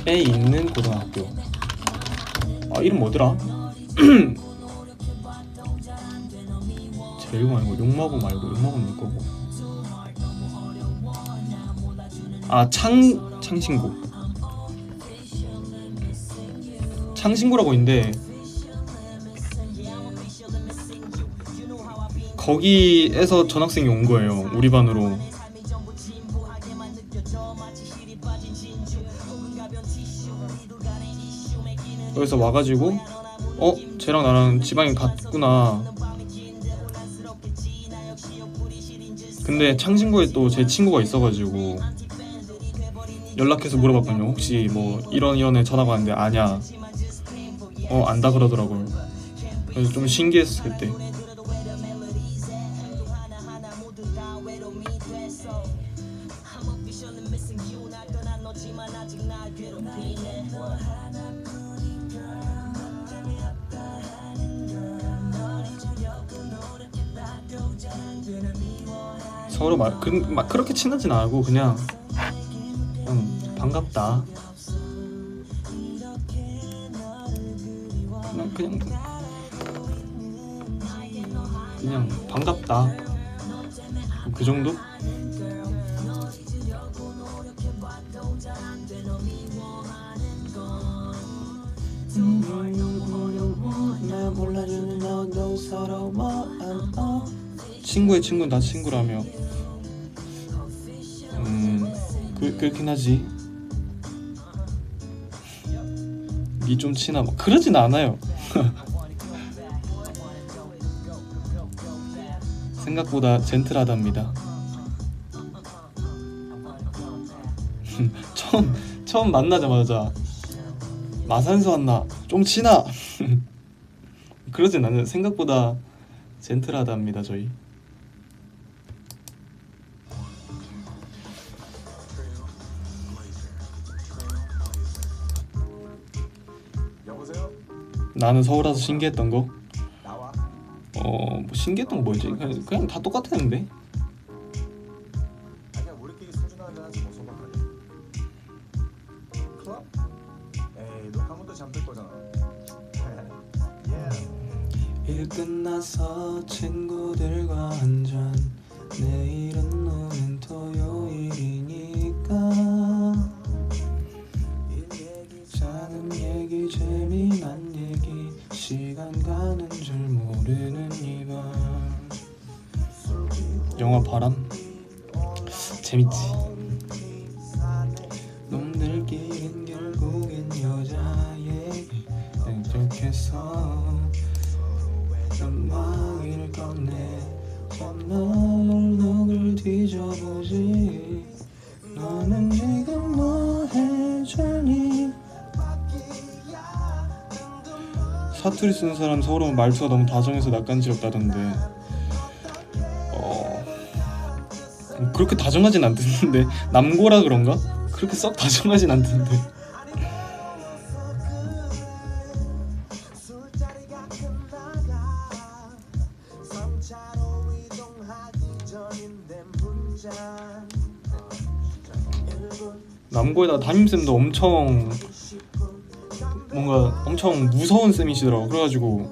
있는 고등학교. 이름 뭐더라? 제일 말고 용마고 말고 용마고는 내 거고. 창신고. 창신고라고 있는데 거기에서 전학생이 온 거예요. 우리 반으로. 여기서 와가지고 쟤랑 나랑 지방이 같구나. 근데 창신고에 또 제 친구가 있어가지고 연락해서 물어봤거든요. 혹시 뭐 이런 애 전화가 왔는데 아냐? 안다 그러더라고요. 그래서 좀 신기했어 그때. 서로 막 그렇게 친하진 않고 그냥 반갑다. 그냥 반갑다. 그 정도? 친구의 친구는 다 친구라며. 그렇긴 하지. 니 좀 친하 뭐 그러진 않아요. 생각보다 젠틀하답니다. 처음 만나자마자 마산에서 왔나? 좀 친하. 그러진 않아요. 생각보다 젠틀하답니다 저희. 나는 서울 와서 신기했던 거? 뭐 신기했던 거 뭐지? 그냥 다 똑같았는데? 아니야 우리끼리 소주 한잔 하지 뭐 소박하게. 클럽? 에이 너 가면 또 잠들 거잖아. 일 끝나서 친구들과 한잔. 내일은 오는 토요일이니까 작은 얘기 재미난 얘기 시간 가는 줄 모르는 이밤. 영화 바람? 재밌지. 놈들끼린 결국엔 여자 얘기 생각해서 음악을 꺼내 널 뒤져보지. 너는 지금 뭐 해주니? 사투리 쓰는 사람 서울 오면 말투가 너무 다정해서 낯간지럽다던데. 그렇게 다정하진 않던데. 남고라 그런가? 그렇게 썩 다정하진 않던데. 남고에다 담임쌤도 엄청 뭔가 엄청 무서운 쌤이시더라고. 그래가지고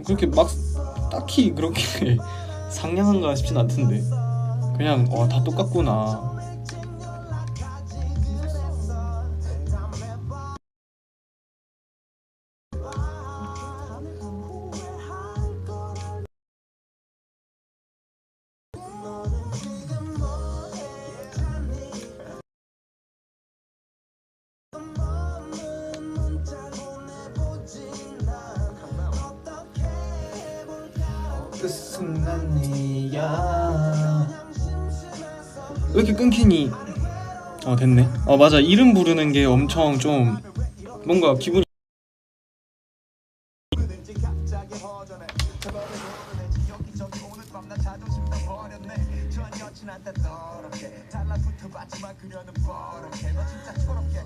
그렇게 막 딱히 그렇게 상냥한가 싶진 않던데. 그냥 다 똑같구나. 끝은 아니야. 왜 이렇게 끊기니? 됐네. 맞아, 이름 부르는 게 엄청 좀 뭔가 기분이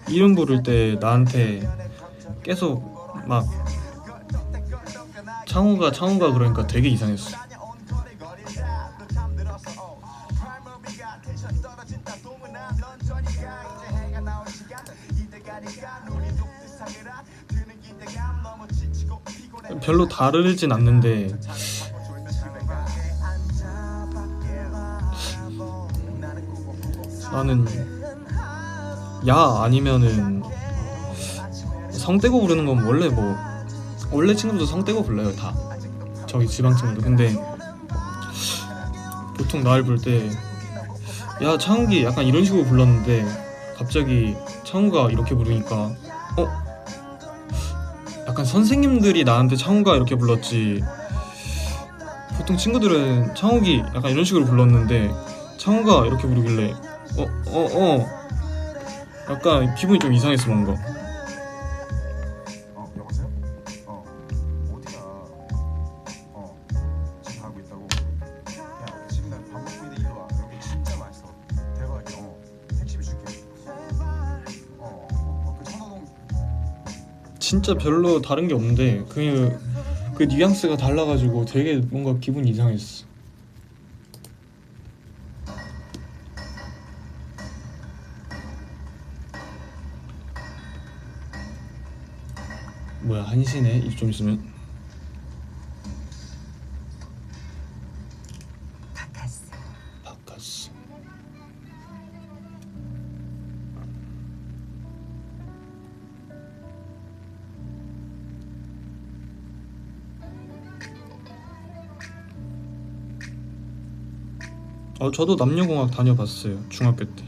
이름 부를 때 나한테 계속 막 창호가 그러니까 되게 이상했어. 별로 다르진 않는데 나는 야 아니면은 성 떼고 부르는 건 원래 친구들도 성 떼고 불러요 다. 저기 지방 친구들. 근데 보통 나를 부를 때 야 창욱이 약간 이런 식으로 불렀는데 갑자기 창우가 이렇게 부르니까 약간 선생님들이 나한테 창우가 이렇게 불렀지, 보통 친구들은 창욱이 약간 이런 식으로 불렀는데 창우가 이렇게 부르길래 약간 기분이 좀 이상했어 뭔가. 여보세요? 어디야? 지금 가고 있다고? 야 지금 나 밥 먹고 있는데 이리 와. 여기 진짜 맛있어. 대박이야. 택시비 줄게. 그 천호동. 진짜 별로 다른 게 없는데 그 뉘앙스가 달라가지고 되게 뭔가 기분이 이상했어. 뭐야 1시네 좀 있으면. 바카스. 저도 남녀공학 다녀봤어요 중학교 때.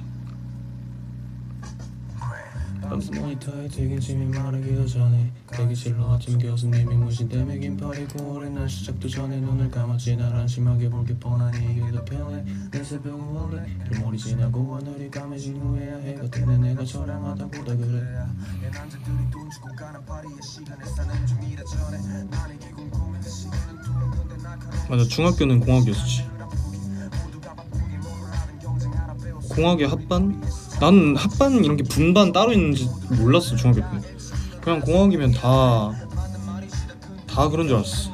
모니터에 대기심이 마르기도 전에 대기실로 아침 교수님이 무신때문에 긴팔이고 오랜 날 시작도 전에 눈을 감았지. 날 안심하게 볼게 뻔하니 이게 더 편해. 내 새벽은 원래 일몰이 지나고 하늘이 까매진 후에야 해가 뜨네. 내가 저량하다고 다 그래. 내 남자들이 돈 주고 가는 파리의 시간에 사는 중이라 전에 나에게 궁금해 그 시간은 둥근데 날카로운 맞아 중학교는 공학이었지. 공학의 합반? 난 합반 이런 게 분반 따로 있는지 몰랐어 중학교 때. 그냥 공학이면 다 그런 줄 알았어.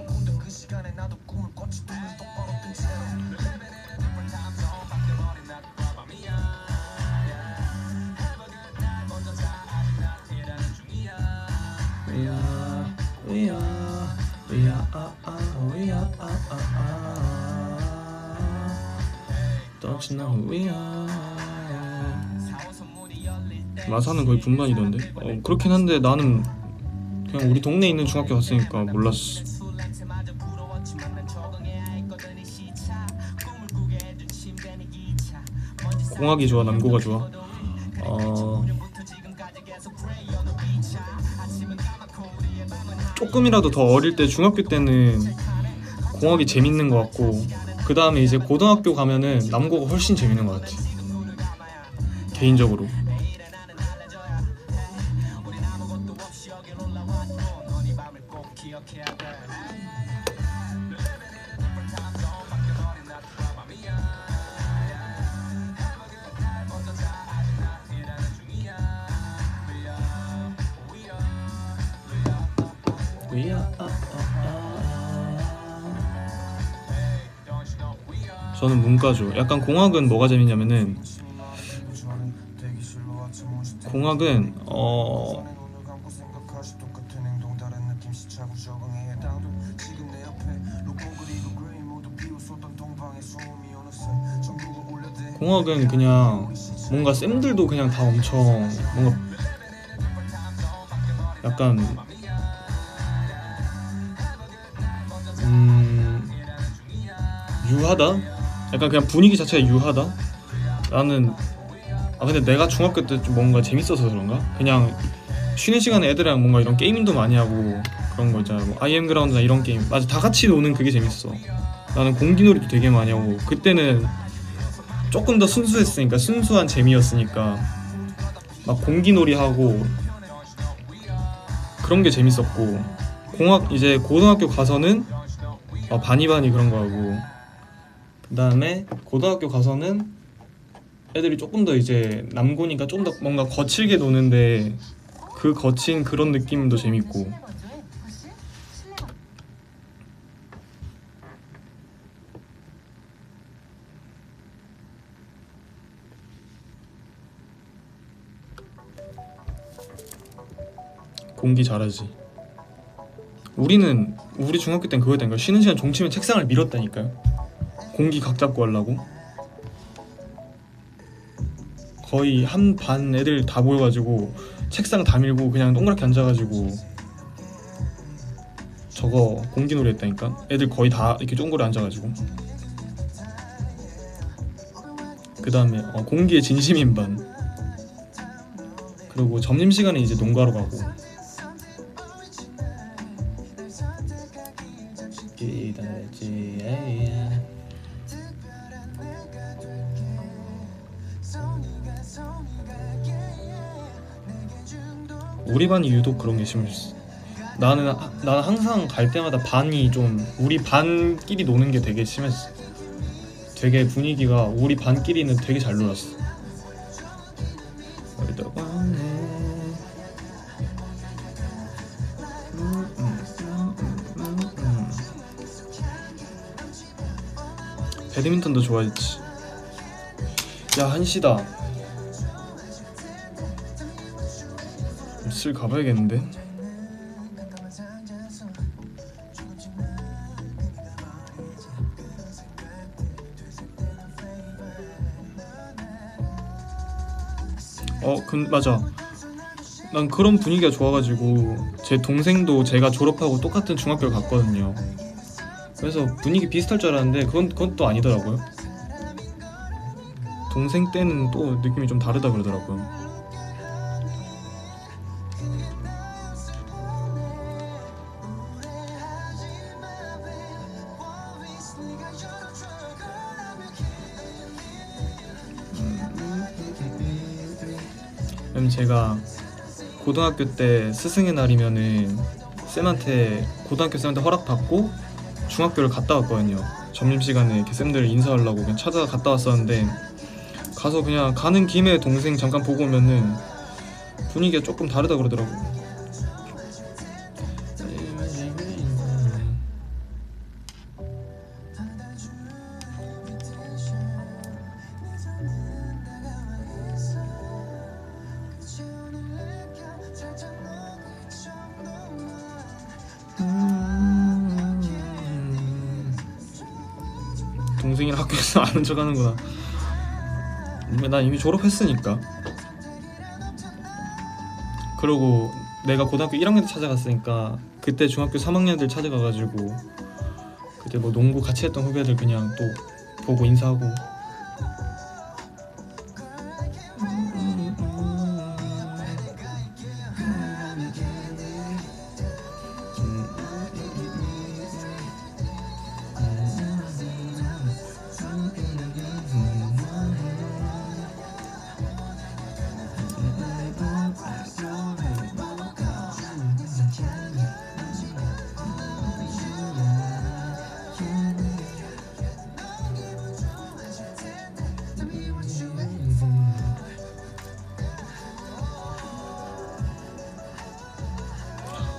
Don't you know who we are? 마사는 거의 분반이던데. 그렇긴 한데 나는 그냥 우리 동네에 있는 중학교 갔으니까 몰랐어. 공학이 좋아 남고가 좋아? 조금이라도 더 어릴 때 중학교 때는 공학이 재밌는 것 같고 그 다음에 이제 고등학교 가면은 남고가 훨씬 재밌는 것 같아 개인적으로. 저는 문과죠. 약간 공학은 뭐가 재밌냐면은 공학은 공학은 그냥 뭔가 쌤들도 그냥 다 엄청 뭔가 약간 유하다? 약간 그냥 분위기 자체가 유하다? 나는 근데 내가 중학교 때 좀 뭔가 재밌어서 그런가? 그냥 쉬는 시간에 애들이랑 뭔가 이런 게임도 많이 하고 그런 거 있잖아. 뭐 아이엠 그라운드나 이런 게임 맞아 다 같이 노는 그게 재밌어. 나는 공기놀이도 되게 많이 하고, 그때는 조금 더 순수했으니까, 순수한 재미였으니까 막 공기놀이 하고 그런 게 재밌었고, 이제 고등학교 가서는 바니바니 그런 거 하고, 그 다음에 고등학교 가서는 애들이 조금 더 이제 남고니까 좀 더 뭔가 거칠게 노는데, 그 거친 그런 느낌도 재밌고. 공기 잘하지. 우리 중학교 땐 그거였다니까. 쉬는 시간 종치면 책상을 밀었다니까요. 공기 각 잡고 하려고. 거의 한 반 애들 다 모여가지고 책상 다 밀고 그냥 동그랗게 앉아가지고 저거 공기놀이 했다니까. 애들 거의 다 이렇게 쫑그려 앉아가지고. 그 다음에 공기에 진심인 반. 그리고 점심시간에 이제 농가로 가고. 우리 반이 유독 그런 게 심했어. 나는 항상 갈 때마다 반이 좀 우리 반끼리 노는 게 되게 심했어. 되게 분위기가 우리 반끼리는 되게 잘 놀았어. 배드민턴도 좋아했지. 야, 1시다. 슬 가봐야겠는데. 맞아. 난 그런 분위기가 좋아가지고 제 동생도 제가 졸업하고 똑같은 중학교를 갔거든요. 그래서 분위기 비슷할 줄 알았는데 그건 또 아니더라고요. 동생 때는 또 느낌이 좀 다르다 그러더라고요. 그럼 제가 고등학교 때 스승의 날이면은 고등학교 쌤한테 허락받고 중학교를 갔다 왔거든요. 점심시간에 이렇게 쌤들 인사하려고 그냥 갔다 왔었는데, 가서 그냥 가는 김에 동생 잠깐 보고 오면은 분위기가 조금 다르다 그러더라고. 동생이랑 학교에서 아는 척 하는구나. 난 이미 졸업했으니까. 그러고 내가 고등학교 1학년 때 찾아갔으니까 그때 중학교 3학년들 찾아가가지고 그때 뭐 농구 같이 했던 후배들 그냥 또 보고 인사하고.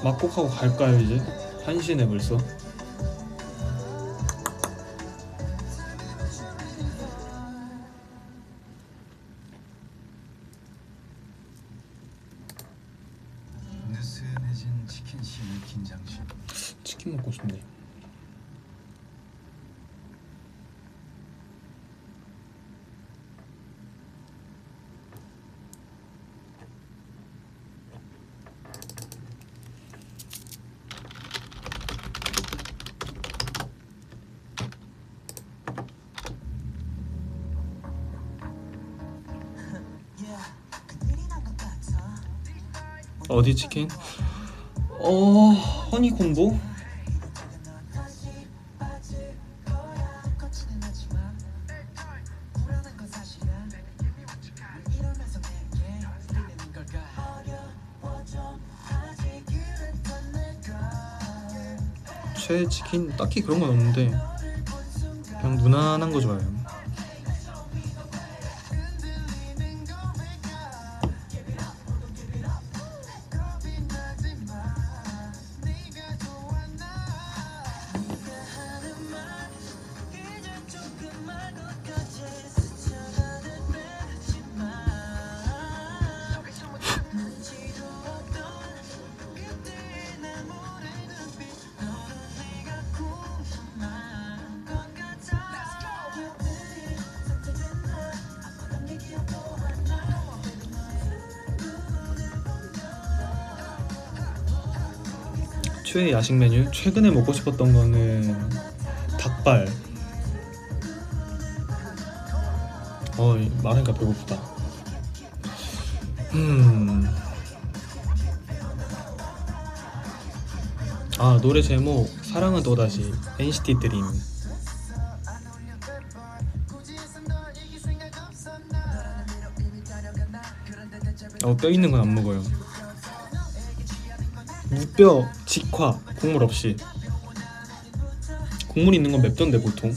막곡하고 갈까요 이제? 1시네 벌써. 느슨해진 치킨심의 긴장심. 치킨 먹고 싶네. 어디 치킨? 허니 콤보? 최애치킨 딱히 그런 건 없는데 그냥 무난한 거 좋아해요. 최애 야식 메뉴? 최근에 먹고 싶었던 거는 닭발. 말하니까 배고프다. 노래 제목 사랑은 또다시 NCT 드림. 뼈 있는 건 안 먹어요. 무뼈 직화 국물 없이. 국물 있는 건 맵던데 보통.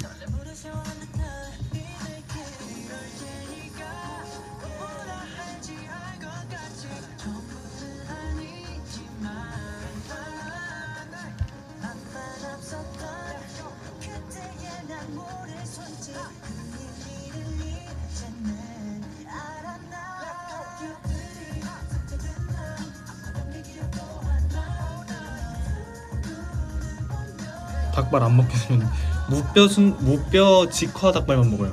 닭발 안 먹겠으면 무뼈 직화 닭발만 먹어요.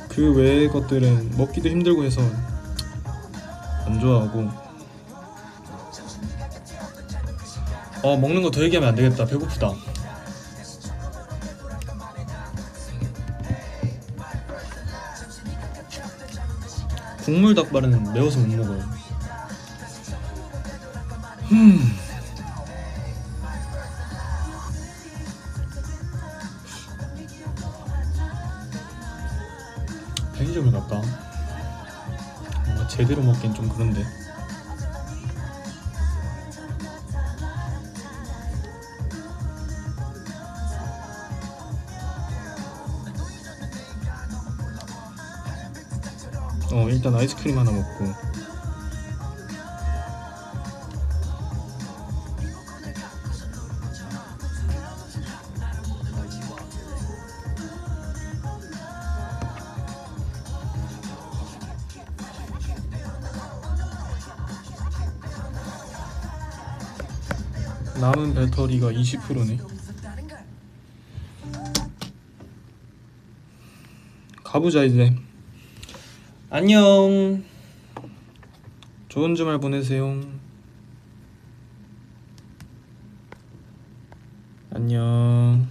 그 외의 것들은 먹기도 힘들고 해서 안 좋아하고. 먹는 거 더 얘기하면 안 되겠다. 배고프다. 국물 닭발은 매워서 못 먹어요. 편의점을 갈까? 제대로 먹긴 좀 그런데. 일단 아이스크림 하나 먹고. 남은 배터리가 20%네. 가보자 이제. 안녕. 좋은 주말 보내세요. 안녕.